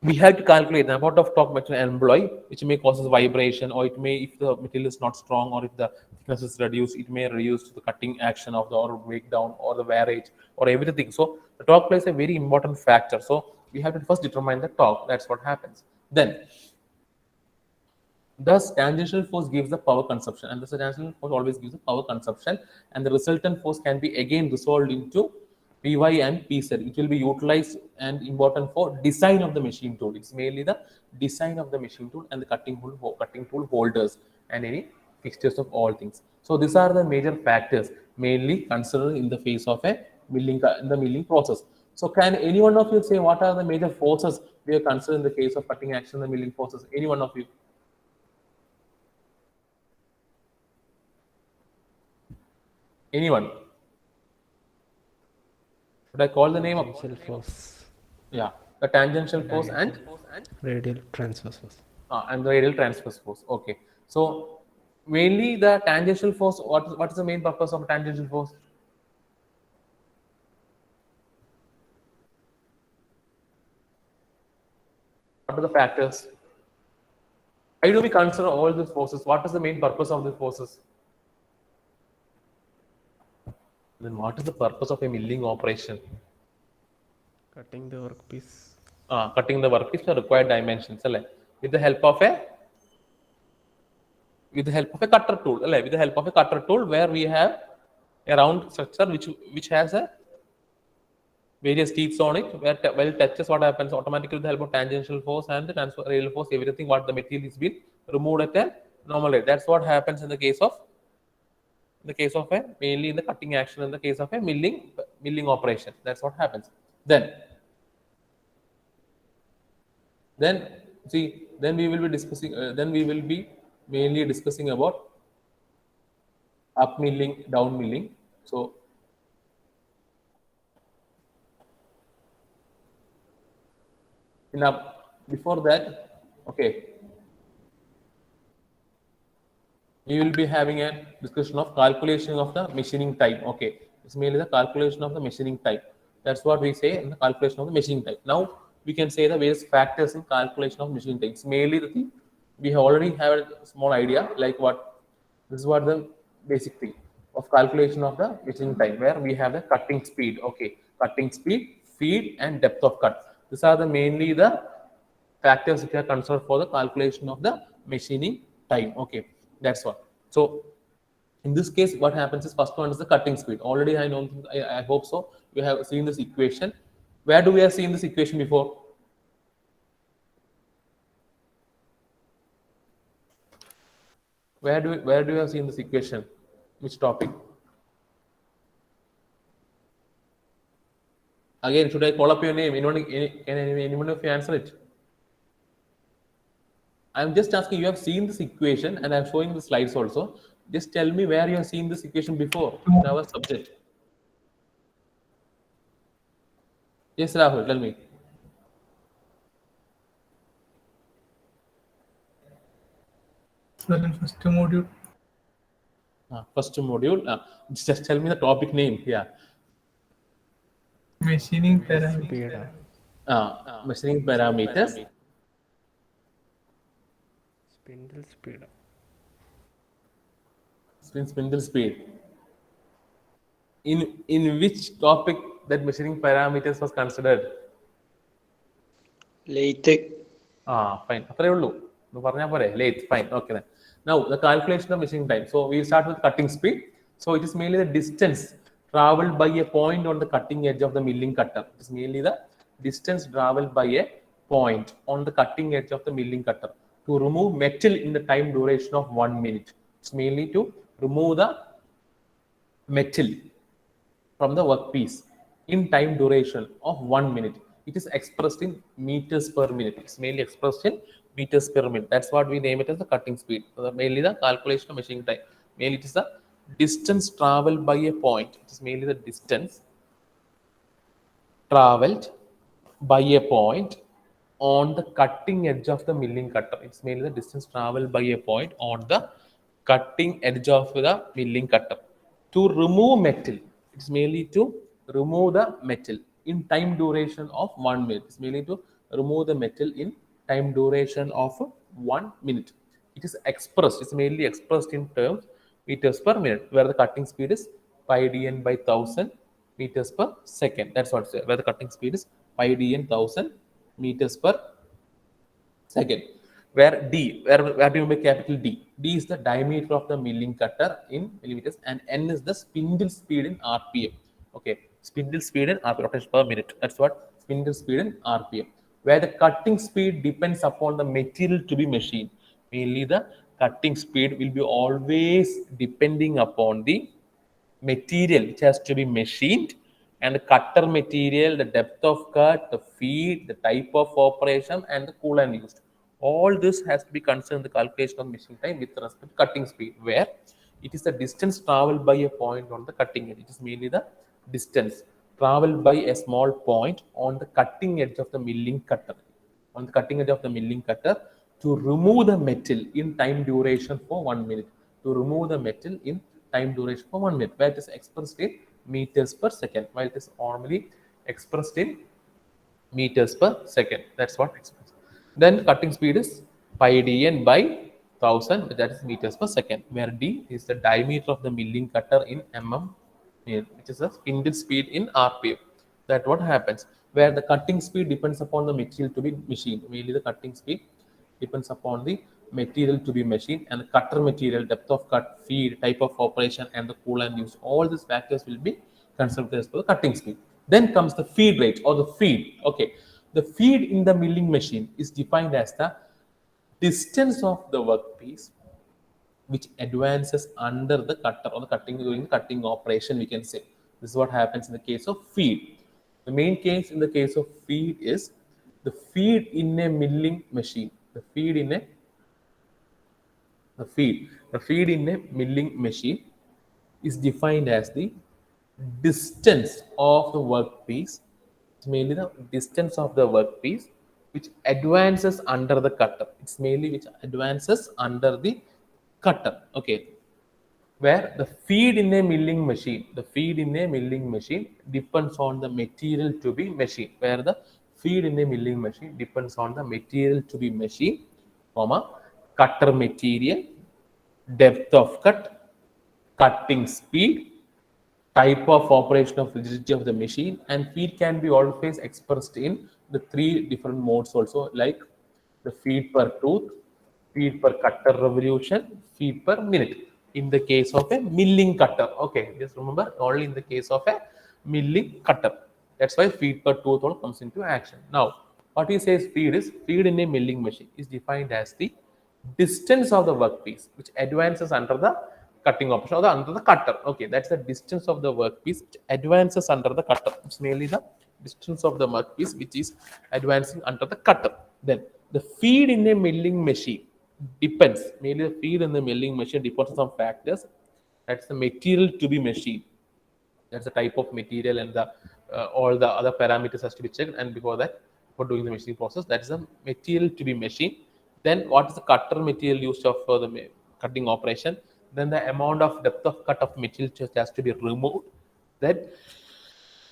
we have to calculate the amount of torque metal employ, which may causes vibration, or it may, if the material is not strong, or if the thickness is reduced, it may reduce the cutting action of the or breakdown or the wearage or everything. So the torque plays a very important factor. So we have to first determine the torque. That's what happens. Then, thus, tangential force gives the power consumption, and the tangential force always gives the power consumption, and the resultant force can be again resolved into Py and Pz. It will be utilized and important for design of the machine tool. It's mainly the design of the machine tool and the cutting tool holders and any fixtures of all things. So these are the major factors mainly considered in the phase of a in the milling process. So can any one of you say what are the major forces we are considered in the case of cutting action and the milling process? Any one of you? Anyone? Should I call the name of? Tangential force, Yeah, the tangential force radial transverse force. and the radial transverse force. Okay, so mainly the tangential force. What is the main purpose of tangential force? What are the factors? Why do we consider all these forces? What is the main purpose of these forces? Then what is the purpose of a milling operation? Cutting the workpiece. Cutting the workpiece to required dimensions, അല്ലേ? With the help of a cutter tool, അല്ലേ? With the help of a cutter tool, where we have a round structure which has a various teeths on it, where while it touches, what happens automatically with the help of tangential force and the transfer radial force, everything what the material is being removed at a normal rate. That's what happens in the case of a mainly in the cutting action, in the case of a milling operation. That's what happens. Then see, then we will be discussing. Then we will be mainly discussing about up milling, down milling. So before that, okay, we will be having a discussion of calculation of the machining time. Okay, it's mainly the calculation of the machining time. That's what we say in the calculation of the machining time. Now we can say the various factors in calculation of machining time. It's mainly the thing we have already have a small idea, like what this is what the basic thing of calculation of the machining time, where we have the cutting speed. Okay, cutting speed, feed, and depth of cut. These are the mainly the factors which are considered for the calculation of the machining time. Okay, that's what. So in this case, what happens is first one is the cutting speed. Already I know, I hope so. You have seen this equation. Where do we have seen this equation before? Where do you have seen this equation? Which topic? Again, should I call up your name? Anyone of you answer it? I'm just asking, you have seen this equation and I'm showing the slides also. Just tell me where you have seen this equation before in our subject. Yes, Rahul, tell me. First module. First module. Just tell me the topic name. Yeah. Machining parameters. Measuring parameters. Spindle speed. Spindle speed. In which topic that measuring parameters was considered? Lathe. Fine. അത്രേ ഉള്ളൂ. ഒന്ന് പറഞ്ഞാൽ പോരെ? Lathe. Fine. Okay then. Now the calculation of machining time. So we start with cutting speed. So it is mainly the distance traveled by a point on the cutting edge of the milling cutter. It is mainly the distance traveled by a point on the cutting edge of the milling cutter to remove metal in the time duration of 1 minute. It's mainly to remove the metal from the workpiece in time duration of 1 minute. It is expressed in meters per minute. It's mainly expressed in meters per minute. That's what we name it as the cutting speed. So mainly the calculation of machining time. Mainly it is the distance traveled by a point. It is mainly the distance traveled by a point on the cutting edge of the milling cutter. It's mainly the distance traveled by a point on the cutting edge of the milling cutter to remove metal. It's mainly to remove the metal in time duration of 1 minute. It's mainly to remove the metal in time duration of 1 minute. It is expressed, it's mainly expressed in terms meters per minute, where the cutting speed is pi dn by 1000 meters per second. That's what it's there, where the cutting speed is pi dn 1000 meters per second. Where D, where do you make capital D? D is the diameter of the milling cutter in millimeters, and N is the spindle speed in RPM. Okay, spindle speed in RPM, rotation per minute. That's what spindle speed in RPM. Where the cutting speed depends upon the material to be machined. Mainly the cutting speed will be always depending upon the material which has to be machined, and the cutter material, the depth of cut, the feed, the type of operation, and the coolant used. All this has to be considered in the calculation of machine time with respect to cutting speed, where it is the distance traveled by a point on the cutting edge. It is mainly the distance traveled by a small point on the cutting edge of the milling cutter. On the cutting edge of the milling cutter to remove the metal in time duration for 1 minute. To remove the metal in time duration for 1 minute, where it is expressed in meters per second, while it is normally expressed in meters per second. That's what expressed. Then cutting speed is pi dn by 1000, that is meters per second, where D is the diameter of the milling cutter in mm, which is the spindle speed in RPM. That what happens, where the cutting speed depends upon the material to be machined. Mainly the cutting speed depends upon the material to be machined, and the cutter material, depth of cut, feed, type of operation, and the coolant used. All these factors will be considered as per the cutting speed. Then comes the feed rate or the feed. Okay, the feed in the milling machine is defined as the distance of the workpiece which advances under the cutter or the cutting during the cutting operation, we can say. This is what happens in the case of feed. The main case in the case of feed is the feed in a milling machine. The feed in a milling machine is defined as the distance of the workpiece. It's mainly the distance of the workpiece which advances under the cutter. It's mainly which advances under the cutter. Okay, where the feed in a milling machine depends on the material to be machined, where the feed in a milling machine depends on the material to be machined, comma, cutter material, depth of cut, cutting speed, type of operation of rigidity of the machine, and feed can be always expressed in the three different modes also, like the feed per tooth, feed per cutter revolution, feed per minute. In the case of a milling cutter, okay, just remember only in the case of a milling cutter. That's why feed per tooth all comes into action. Now, what he says feed in a milling machine is defined as the distance of the workpiece which advances under the cutting operation or under the cutter. Okay, that's the distance of the workpiece which advances under the cutter. It's mainly the distance of the workpiece which is advancing under the cutter. Then the feed in a milling machine depends, mainly the feed in the milling machine depends on some factors. That's the material to be machined. That's the type of material, and the all the other parameters has to be checked. And before that, for doing the machining process, that is the material to be machined. Then what is the cutter material used for the cutting operation? Then the amount of depth of cut of material just has to be removed. Then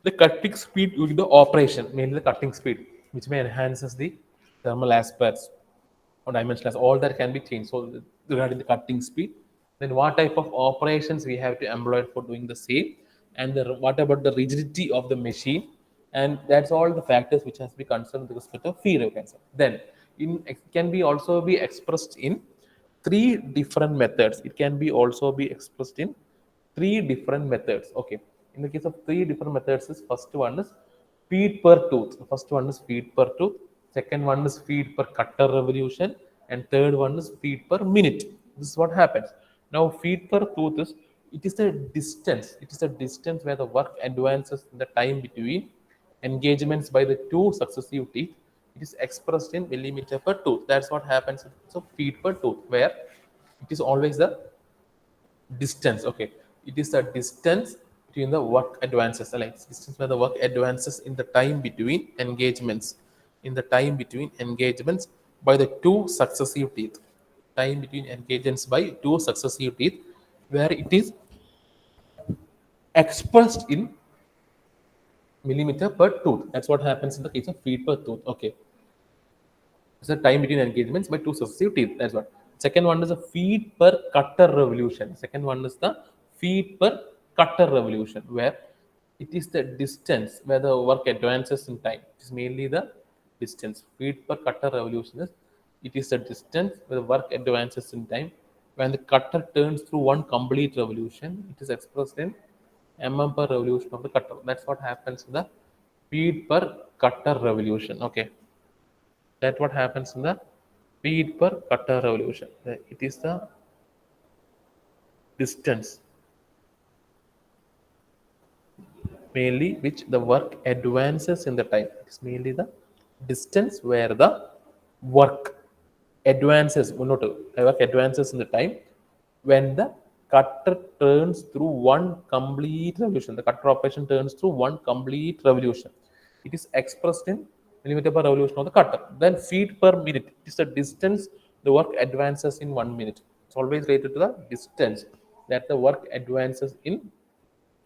the cutting speed during the operation, mainly the cutting speed, which may enhances the thermal aspects or dimensionless, all that can be changed. So regarding the cutting speed, then what type of operations we have to employ for doing the same, and what about the rigidity of the machine, and that's all the factors which has to be considered with respect to feed mechanism. Then it can be also be expressed in three different methods. It can be also be expressed in three different methods. Okay, in the case of three different methods, is first one is feed per tooth. The first one is feed per tooth. Second one is feed per cutter revolution, and third one is feed per minute. This is what happens. Now, feed per tooth is it is the distance. It is the distance where the work advances in the time between engagements by the two successive teeth. It is expressed in millimeter per tooth. That's what happens. So feed per tooth, where it is always the distance. Okay, it is the distance between the work advances, like distance where the work advances in the time between engagements, by the two successive teeth, time between engagements by two successive teeth, where it is expressed in millimeter per tooth. That's what happens in the case of feed per tooth. Okay, It's the time between engagements by two successive teeth. That's what. Second one is the feet per cutter revolution. Second one is the feet per cutter revolution, where it is the distance where the work advances in time. It is mainly the distance. Feet per cutter revolution is it is the distance where the work advances in time. When the cutter turns through one complete revolution, it is expressed in per revolution of the cutter. That's what happens in the feet per cutter revolution. Okay, that's what happens in the feet per cutter revolution. It is the distance mainly which the work advances in the time. It's mainly the distance where the work advances, the work advances in the time when the cutter turns through one complete revolution. The cutter operation turns through one complete revolution. It is expressed in millimeter per revolution of the cutter. Then feet per minute. It is the distance the work advances in 1 minute. It's always related to the distance that the work advances in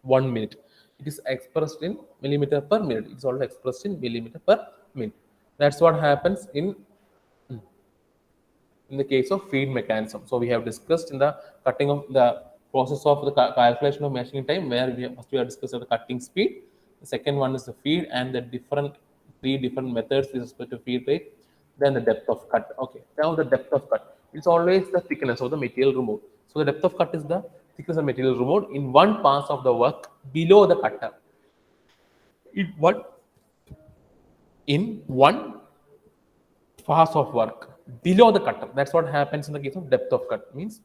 1 minute. It is expressed in millimeter per minute. It's also expressed in millimeter per minute. That's what happens in the case of feed mechanism. So we have discussed in the cutting of the process of the calculation of machining time, where we have discussed the cutting speed. The second one is the feed and the three different methods with respect to feed rate. Then the depth of cut. Okay, now the depth of cut. It's always the thickness of the material removed. So the depth of cut is the thickness of material removed in one pass of the work below the cutter. In one pass of work below the cutter. That's what happens in the case of depth of cut. Means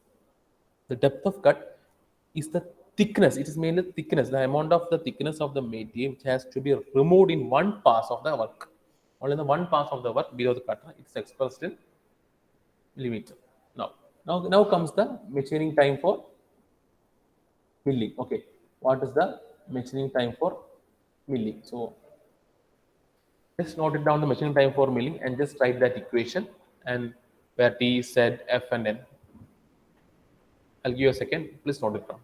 the depth of cut is the thickness. It is mainly thickness, the amount of the thickness of the material which has to be removed in one pass of the work. Only in the one pass of the work below the cutter, it's expressed in millimeter. Now comes the machining time for milling. Okay, what is the machining time for milling? So just note it down the machining time for milling and just write that equation and where T, Z, F and N. I'll give you a second. Please note it down.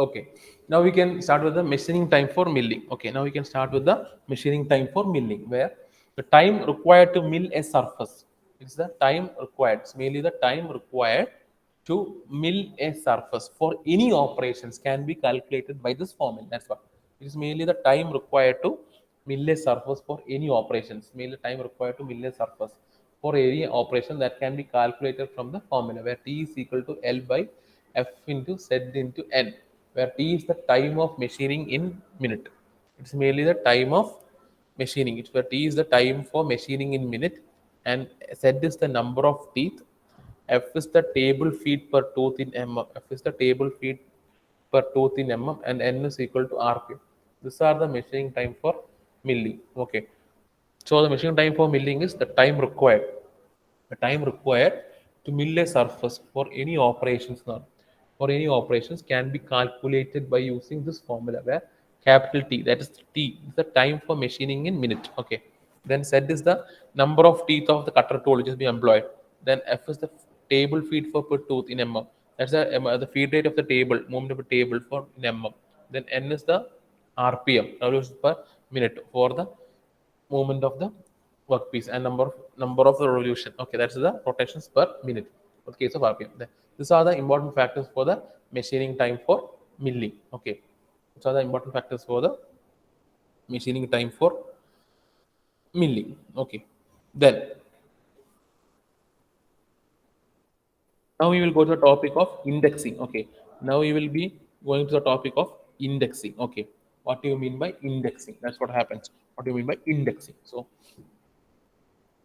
Okay, now we can start with the machining time for milling. Okay, now we can start with the machining time for milling, where the time required to mill a surface. It's the time required. It's mainly the time required to mill a surface for any operations can be calculated by this formula. That's what. It is mainly the time required to mill a surface for any operations. Mainly time required to mill a surface for any operation that can be calculated from the formula, where T is equal to L by F into Z into N, where T is the time of machining in minute. It's merely the time of machining. It's where T is the time for machining in minute, and Z is the number of teeth. F is the table feet per tooth in mm. F is the table feet per tooth in mm, and N is equal to RPM. These are the machining time for milling. Okay. So the machining time for milling is the time required. The time required to mill a surface for any operations now, for any operations can be calculated by using this formula, where capital T, that is T, is the time for machining in minute. Okay. Then Z is the number of teeth of the cutter tool which is being employed. Then F is the table feet for per tooth in mm. That's the feed rate of the table, movement of the table for in mm. Then N is the RPM, revolutions per minute, for the movement of the workpiece, and number of the revolution. Okay, that's the rotations per minute for the case of RPM. These are the important factors for the machining time for milling. Okay, these are the important factors for the machining time for milling. Okay, then now we will go to the topic of indexing. Okay, now we will be going to the topic of indexing. Okay, what do you mean by indexing? That's what happens. What do you mean by indexing? So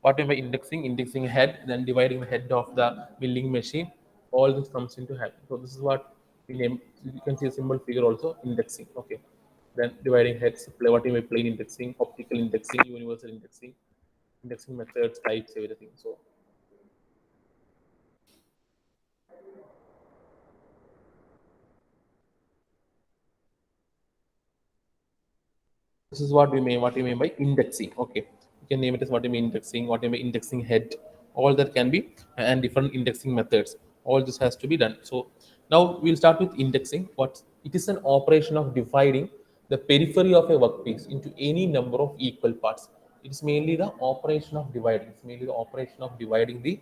what am I indexing? Indexing head, then dividing the head of the milling machine. All this comes into head. So this is what we name. You can see a symbol figure also, indexing. Okay. Then dividing heads, what am I plain indexing, optical indexing, universal indexing, indexing methods, types, everything. So This is what we mean by indexing. Okay, you can name it as what you mean indexing, what you mean indexing head, all that can be, and different indexing methods. All this has to be done. So now we'll start with indexing. What it is an operation of dividing the periphery of a workpiece into any number of equal parts. It is mainly the operation of dividing. It's mainly the operation of dividing the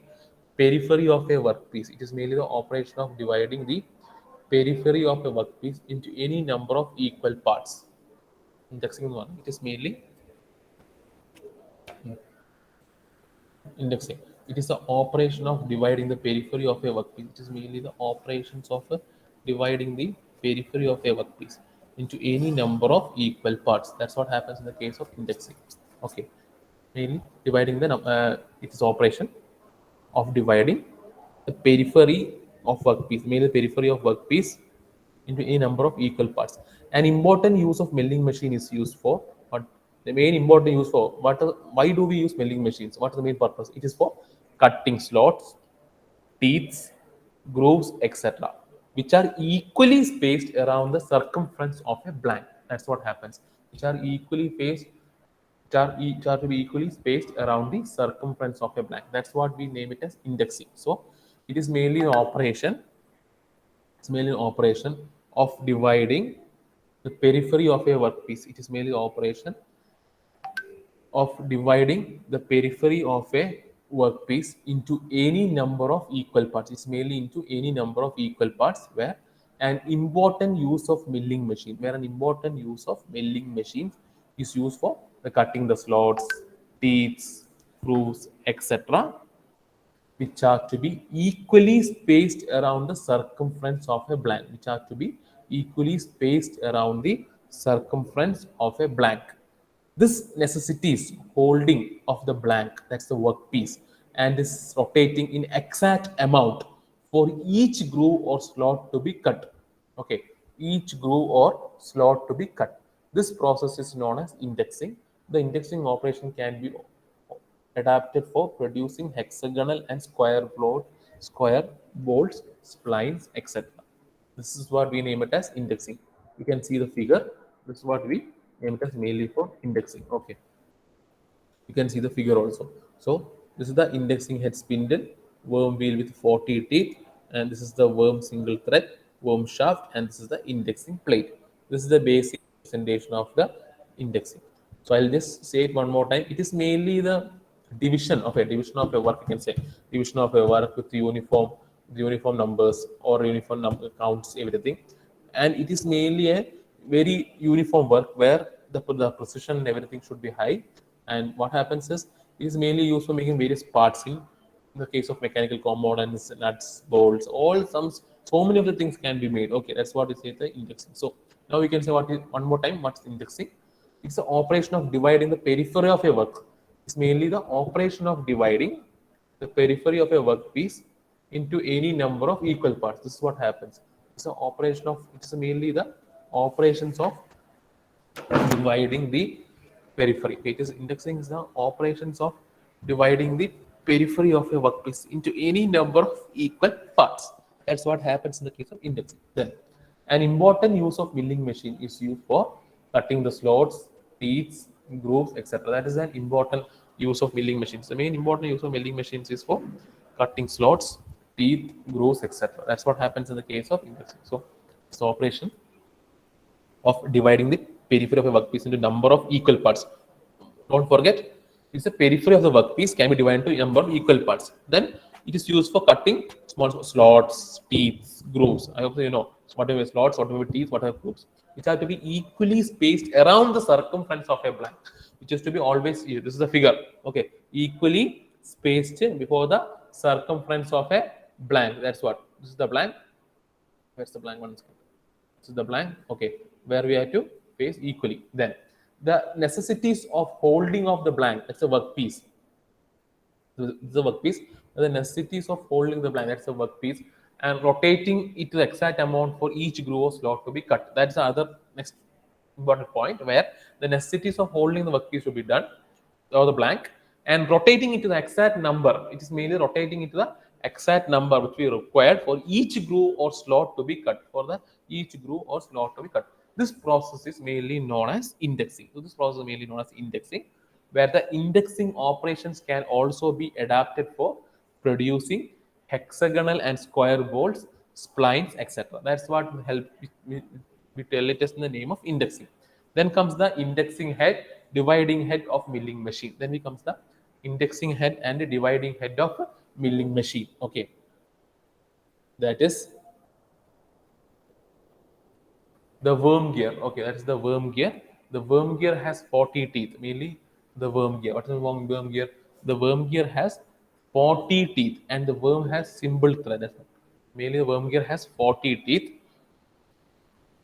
periphery of a workpiece. It is mainly the operation of dividing the periphery of a workpiece into any number of equal parts. Indexing one, it is mainly indexing. It is the operation of dividing the periphery of a workpiece. It is mainly the operations of dividing the periphery of a workpiece into any number of equal parts. That's what happens in the case of indexing. Okay, mainly dividing the it is operation of dividing the periphery of workpiece, mainly the periphery of workpiece into a number of equal parts. An important use of milling machine is used for what? The main important use for what? Why do we use milling machines? What is the main purpose? It is for cutting slots, teeth, grooves, etc., which are equally spaced around the circumference of a blank. That's what happens. Which are equally spaced, which are to be equally spaced around the circumference of a blank. That's what we name it as indexing. So it is mainly an operation. It's mainly an operation of dividing the periphery of a workpiece. It is mainly the operation of dividing the periphery of a workpiece into any number of equal parts. It's mainly into any number of equal parts where an important use of milling machine, is used for the cutting the slots, teeth, grooves, etc., which are to be equally spaced around the circumference of a blank, which are to be equally spaced around the circumference of a blank. This necessitates holding of the blank, that's the workpiece, and is rotating in exact amount for each groove or slot to be cut. Okay, each groove or slot to be cut. This process is known as indexing. The indexing operation can be adapted for producing hexagonal and square bolts, splines, etc. This is what we name it as indexing. You can see the figure. This is what we name it as mainly for indexing. Okay. You can see the figure also. So this is the indexing head spindle, worm wheel with 40 teeth, and this is the worm single thread, worm shaft, and this is the indexing plate. This is the basic presentation of the indexing. So I'll just say it one more time. It is mainly the division of a work. You can say division of a work with uniform numbers or uniform number counts, everything, and it is mainly a very uniform work where the precision and everything should be high. And what happens is it is mainly used for making various parts in the case of mechanical components, nuts, bolts, so many of the things can be made. Okay, that's what we say the indexing. So now we can say one more time what's indexing. It's the operation of dividing the periphery of a work. It's mainly the operation of dividing the periphery of a workpiece into any number of equal parts. This is what happens. It's mainly the operations of dividing the periphery. It is indexing is the operations of dividing the periphery of a workpiece into any number of equal parts. That's what happens in the case of indexing. Then, an important use of milling machine is used for cutting the slots, teeth, grooves, etc. That is an important use of milling machines. The main important use of milling machines is for cutting slots, teeth, grooves, etc. That's what happens in the case of indexing. So, it's the operation of dividing the periphery of a workpiece into number of equal parts. Don't forget, it's the periphery of the workpiece can be divided into a number of equal parts. Then it is used for cutting small slots, teeth, grooves. I hope you know whatever slots, whatever teeth, whatever grooves, which have to be equally spaced around the circumference of a blank, which is to be always here. This is the figure. Okay, equally spaced before the circumference of a blank. That's what. This is the blank. Where's the blank one? This is the blank. Okay, where we have to face equally. Then the necessities of holding of the blank, that's a workpiece. The workpiece. The necessities of holding the blank, that's a workpiece, and rotating it to the exact amount for each groove or slot to be cut. That's the other next important point where the necessities of holding the workpiece should be done, or the blank, and rotating it to the exact number. It is mainly rotating it to the exact number which we required for each groove or slot to be cut. This process is mainly known as indexing. So this process is mainly known as indexing, where the indexing operations can also be adapted for producing hexagonal and square bolts, splines, etc. That's what we tell it as the name of indexing. Then comes the indexing head, dividing head of milling machine. Then comes the indexing head and the dividing head of a milling machine. Okay, that is the worm gear. Okay, that's the worm gear. The worm gear has 40 teeth, mainly the worm gear. What is the worm gear? The worm gear has 40 teeth and the worm has simple thread. That's it. Mainly the worm gear has 40 teeth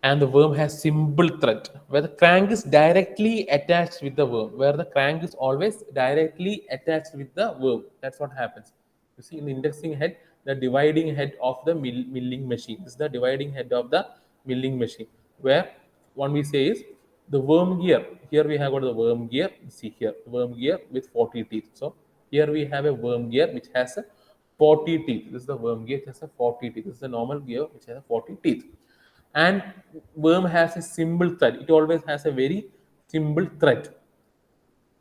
and the worm has simple thread where the crank is directly attached with the worm, where the crank is always directly attached with the worm. That's what happens. You see in the indexing head, the dividing head of the milling machine. This is the dividing head of the milling machine, where one we say is the worm gear. Here we have got the worm gear. See here, worm gear with 40 teeth. So here we have a worm gear which has a 40 teeth. This is the worm gear which has a 40 teeth. This is the normal gear which has a 40 teeth. And worm has a simple thread. It always has a very simple thread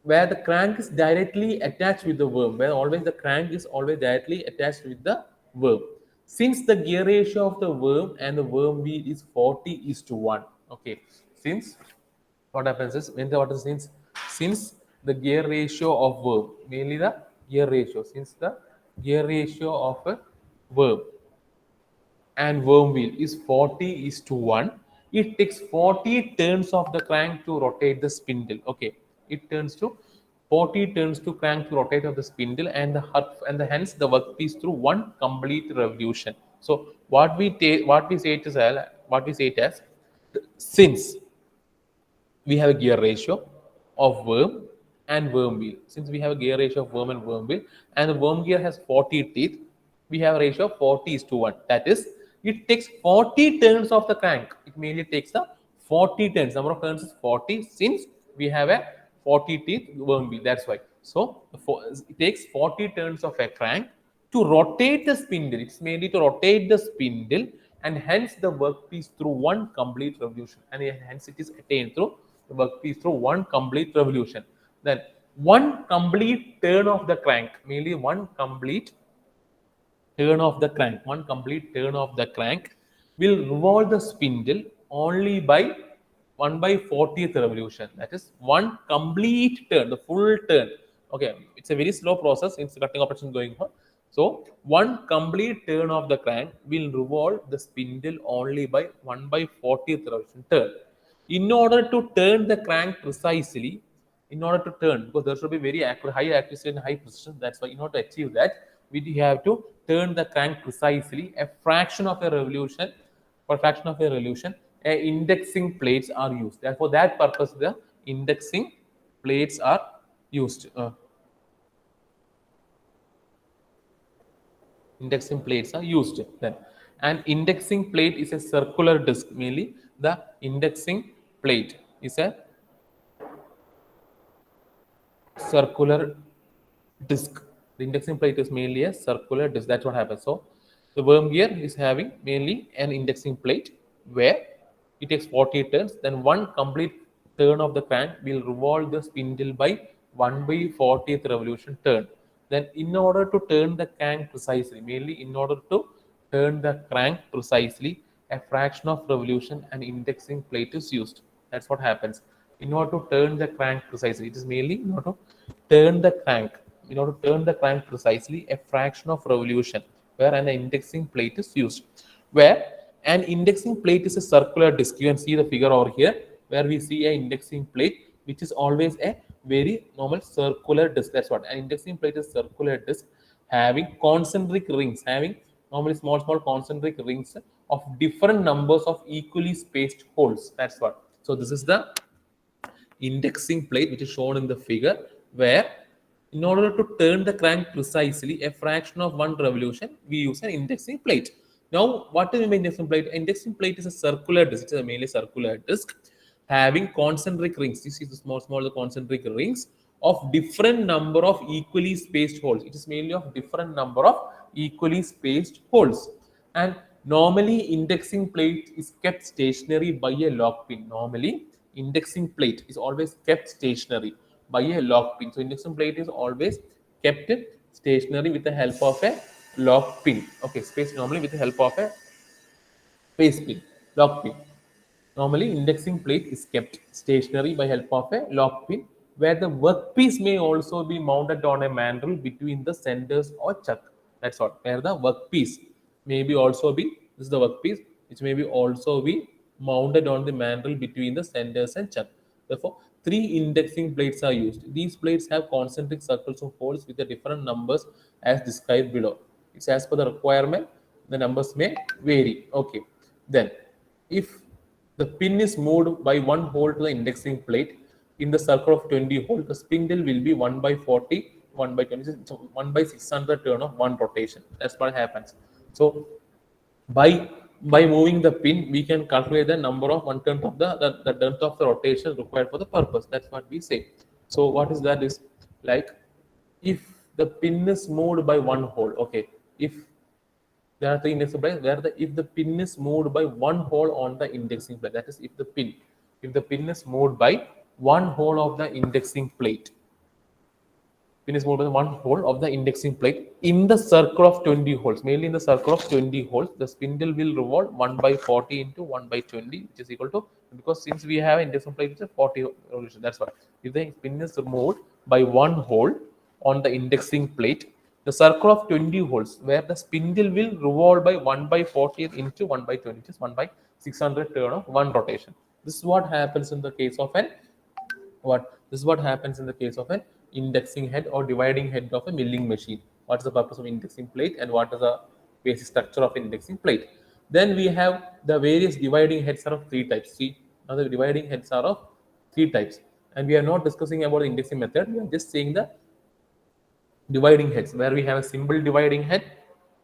where the crank is directly attached with the worm, where always the crank is always directly attached with the worm. Since the gear ratio of the worm and the worm wheel is 40:1. Okay, since what happens is when the what is since the gear ratio of worm, mainly the gear ratio, since the gear ratio of a worm and worm wheel is 40:1, it takes 40 turns of the crank to rotate the spindle. Okay, it turns to 40 turns to crank to rotate of the spindle and the hence the workpiece through one complete revolution. So what we say it as since we have a gear ratio of worm and worm wheel. Since we have a gear ratio of worm and worm wheel, and the worm gear has 40 teeth, we have a ratio of 40:1. That is, it takes 40 turns of the crank. It mainly takes the 40 turns. Number of turns is 40 since we have a 40 teeth worm wheel. That's why. So it takes 40 turns of a crank to rotate the spindle. It's mainly to rotate the spindle and hence the workpiece through one complete revolution. And hence it is attained through the workpiece through one complete revolution. Then one complete turn of the crank, mainly one complete turn of the crank, one complete turn of the crank will revolve the spindle only by 1 by 40th revolution. That is one complete turn, the full turn. Okay, it's a very slow process since the cutting operation going on. So one complete turn of the crank will revolve the spindle only by 1 by 40th revolution turn. In order to turn the crank precisely, in order to turn, because there should be very accurate, high accuracy and high precision. That's why in order to achieve that, we have to turn the crank precisely a fraction of a revolution. For fraction of a revolution, indexing plates are used. For that purpose, the indexing plates are used. Indexing plates are used then. And indexing plate is a circular disc. Mainly, the indexing plate is a circular disc. The indexing plate is mainly a circular disc. That's what happens. So the worm gear is having mainly an indexing plate where it takes 40 turns. Then one complete turn of the crank will revolve the spindle by 1 by 40th revolution turn. Then in order to turn the crank precisely, mainly in order to turn the crank precisely, a fraction of revolution and indexing plate is used. That's what happens. In order to turn the crank precisely, it is mainly in order to turn the crank. In order to turn the crank precisely, a fraction of revolution, where an indexing plate is used. Where an indexing plate is a circular disc. You can see the figure over here, where we see an indexing plate, which is always a very normal circular disc. That's what an indexing plate is. Circular disc having concentric rings, having normally small concentric rings of different numbers of equally spaced holes. That's what. So this is the indexing plate which is shown in the figure, where in order to turn the crank precisely a fraction of one revolution, we use an indexing plate. Now, what is an indexing plate? Indexing plate is a circular disc. It's a mainly circular disc having concentric rings. You see the small concentric rings of different number of equally spaced holes. It is mainly of different number of equally spaced holes. And Normally, indexing plate is kept stationary by a lock pin. Normally, indexing plate is always kept stationary by a lock pin. So, indexing plate is always kept stationary with the help of a lock pin. Okay, space normally with the help of a face pin, lock pin. Normally, indexing plate is kept stationary by help of a lock pin, where the workpiece may also be mounted on a mandrel between the centers or chuck. That's all. Where the workpiece may be also be, this is the workpiece, which may be also be mounted on the mandrel between the centers and chuck. Therefore, three indexing plates are used. These plates have concentric circles of holes with the different numbers as described below. It's as per the requirement. The numbers may vary. Okay. Then, if the pin is moved by one hole to the indexing plate in the circle of 20 holes, the spindle will be 1 by 40, 1 by 20, so 1 by 600 turn of one rotation. That's what happens. So, by moving the pin, we can calculate the number of one tenth of the tenth of the rotation required for the purpose. That's what we say. So, what is that? Is like if the pin is moved by one hole, okay, if there are three indexing plates where if the pin is moved by one hole on the indexing plate, that is if the pin is moved by one hole of the indexing plate, pin is moved by one hole of the indexing plate in the circle of 20 holes, mainly in the circle of 20 holes, the spindle will revolve 1 by 40 into 1 by 20, which is equal to, because since we have indexing plate, it's a 40 revolution. That's why if the pin is moved by one hole on the indexing plate, the circle of 20 holes where the spindle will revolve by 1 by 40 into 1 by 20, which is 1 by 600 turn of one rotation. This is what happens in the case of an this is what happens in the case of an indexing head or dividing head of a milling machine. What is the purpose of indexing plate and what is the basic structure of indexing plate? Then we have the various dividing heads are of three types. See, now the dividing heads are of three types, and we are not discussing about the indexing method. We are just saying the dividing heads, where we have a simple dividing head,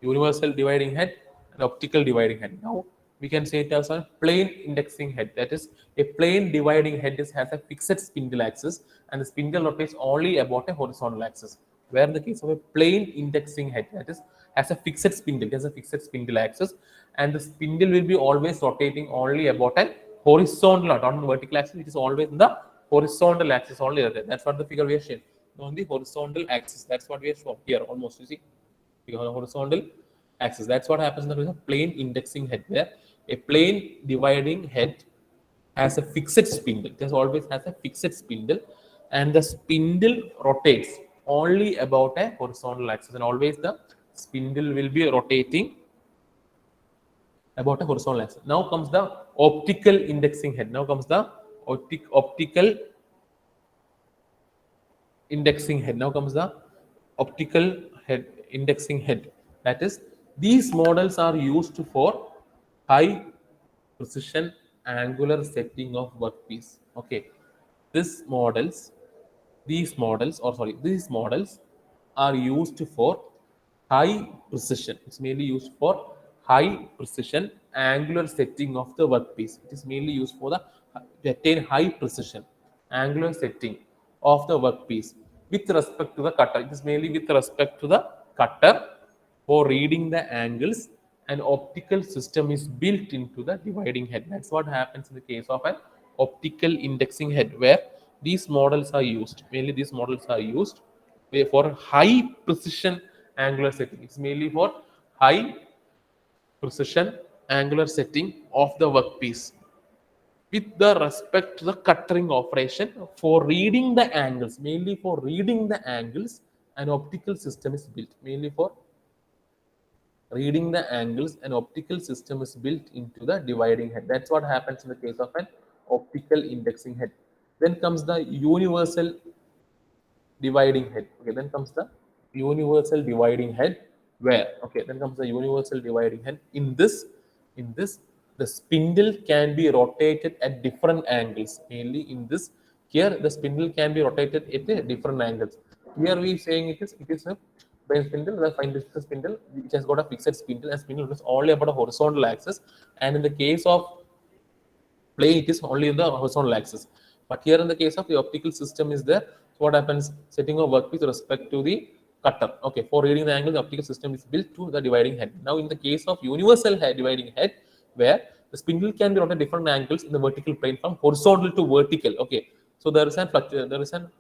universal dividing head, and optical dividing head. Now we can say it as a plain indexing head. That is, a plain dividing head has a fixed spindle axis, and the spindle rotates only about a horizontal axis. Where in the case of a plain indexing head, that is, has a fixed spindle, it has a fixed spindle axis, and the spindle will be always rotating only about a horizontal, not on the vertical axis. It is always in the horizontal axis only. That's what the figure we are showing on the horizontal axis. That's what we have shown here almost. You see, because the horizontal axis. That's what happens in the case of plain indexing head, where a plain dividing head has a fixed spindle. It always has a fixed spindle, and the spindle rotates only about a horizontal axis, and always the spindle will be rotating about a horizontal axis. Now comes the optical indexing head. Now comes the optical indexing head. Now comes the optical head indexing head. That is, these models are used for high precision angular setting of workpiece. Okay, these models, these models are used for high precision. It's mainly used for high precision angular setting of the workpiece. It is mainly used for to attain high precision angular setting of the workpiece with respect to the cutter. It is mainly with respect to the cutter for reading the angles. An optical system is built into the dividing head. That's what happens in the case of an optical indexing head, where these models are used. Mainly these models are used for high precision angular setting. It's mainly for high precision angular setting of the workpiece with the respect to the cuttering operation for reading the angles. Mainly for reading the angles, an optical system is built. Mainly for reading the angles, an optical system is built into the dividing head. That's what happens in the case of an optical indexing head. Then comes the universal dividing head. Okay, then comes the universal dividing head, where, okay, then comes the universal dividing head. In this the spindle can be rotated at different angles. Mainly in this, here the spindle can be rotated at different angles. Here we saying it is a by spindle, the find this spindle which has got a fixed spindle, and spindle is only about a horizontal axis, and in the case of plane it is only in the horizontal axis. But here in the case of the optical system is there. So what happens? Setting of work with respect to the cutter. Okay, for reading the angle, the optical system is built to the dividing head. Now, in the case of universal head dividing head, where the spindle can be rotated at different angles in the vertical plane from horizontal to vertical. Okay, so there is an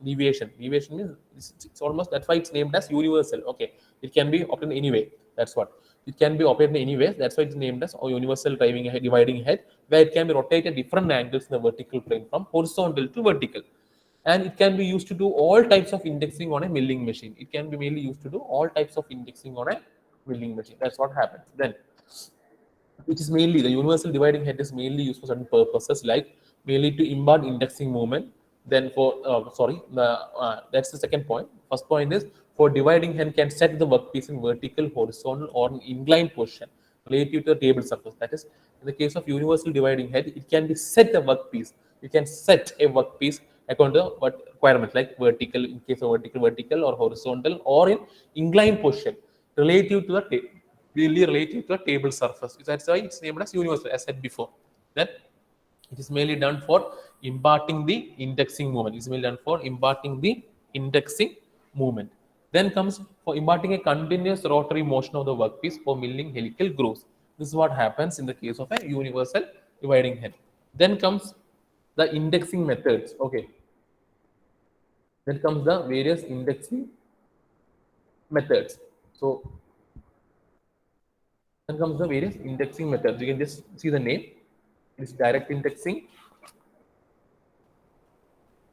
deviation. Deviation means it's almost, that's why it's named as universal. Okay, it can be obtained anyway. That's what it can be obtained anyway. That's why it's named as universal dividing head, where it can be rotated at different angles in the vertical plane from horizontal to vertical. And it can be used to do all types of indexing on a milling machine. It can be mainly used to do all types of indexing on a milling machine. That's what happens. Then, which is mainly the universal dividing head is mainly used for certain purposes, like mainly to impart indexing movement. Then for that's the second point. First point is for dividing head can set the workpiece in vertical, horizontal, or an inclined position relative to the table surface. That is, in the case of universal dividing head, it can be set a workpiece. You can set a workpiece according to what requirements, like vertical, in case of vertical or horizontal, or in inclined position relative to the really relative to the table surface. That's why it's named as universal, as said before. Then it is mainly done for imparting the indexing movement. It is mainly done for imparting the indexing movement. Then comes for imparting a continuous rotary motion of the workpiece for milling helical grooves. This is what happens in the case of a universal dividing head. Then comes the indexing methods. Okay. Then comes the various indexing methods. So then comes the various indexing methods. You can just see the name. It's direct indexing.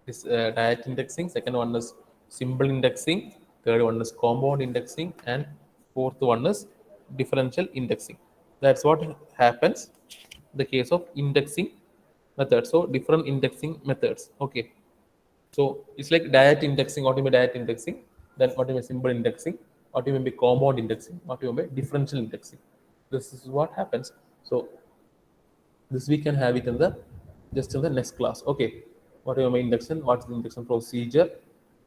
This direct indexing. Second one is symbol indexing. Third one is compound indexing, and fourth one is differential indexing. That's what happens in the case of indexing methods. So different indexing methods. Okay. So it's like direct indexing. What do you mean direct indexing? Then what do you mean symbol indexing? What do you mean by compound indexing? What do you mean by differential indexing? This is what happens. So this we can have it in the just in the next class. Okay, what do you mean indexing? What is the indexing procedure?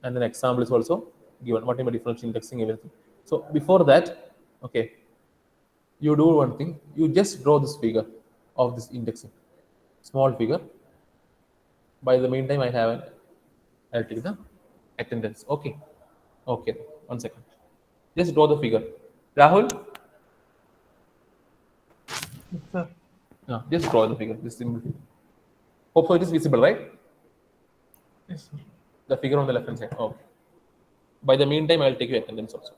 And then example is also given. What do you mean differential indexing? Everything. So before that, okay, you do one thing. You just draw this figure of this indexing, small figure. By the meantime, I'll take the attendance. Okay. Okay. 1 second. Just draw the figure. Rahul? Sir. No, just draw the figure. This symbol. Hope so it is visible, right? Yes, sir. The figure on the left hand side. Okay. By the meantime, I'll take your attendance also.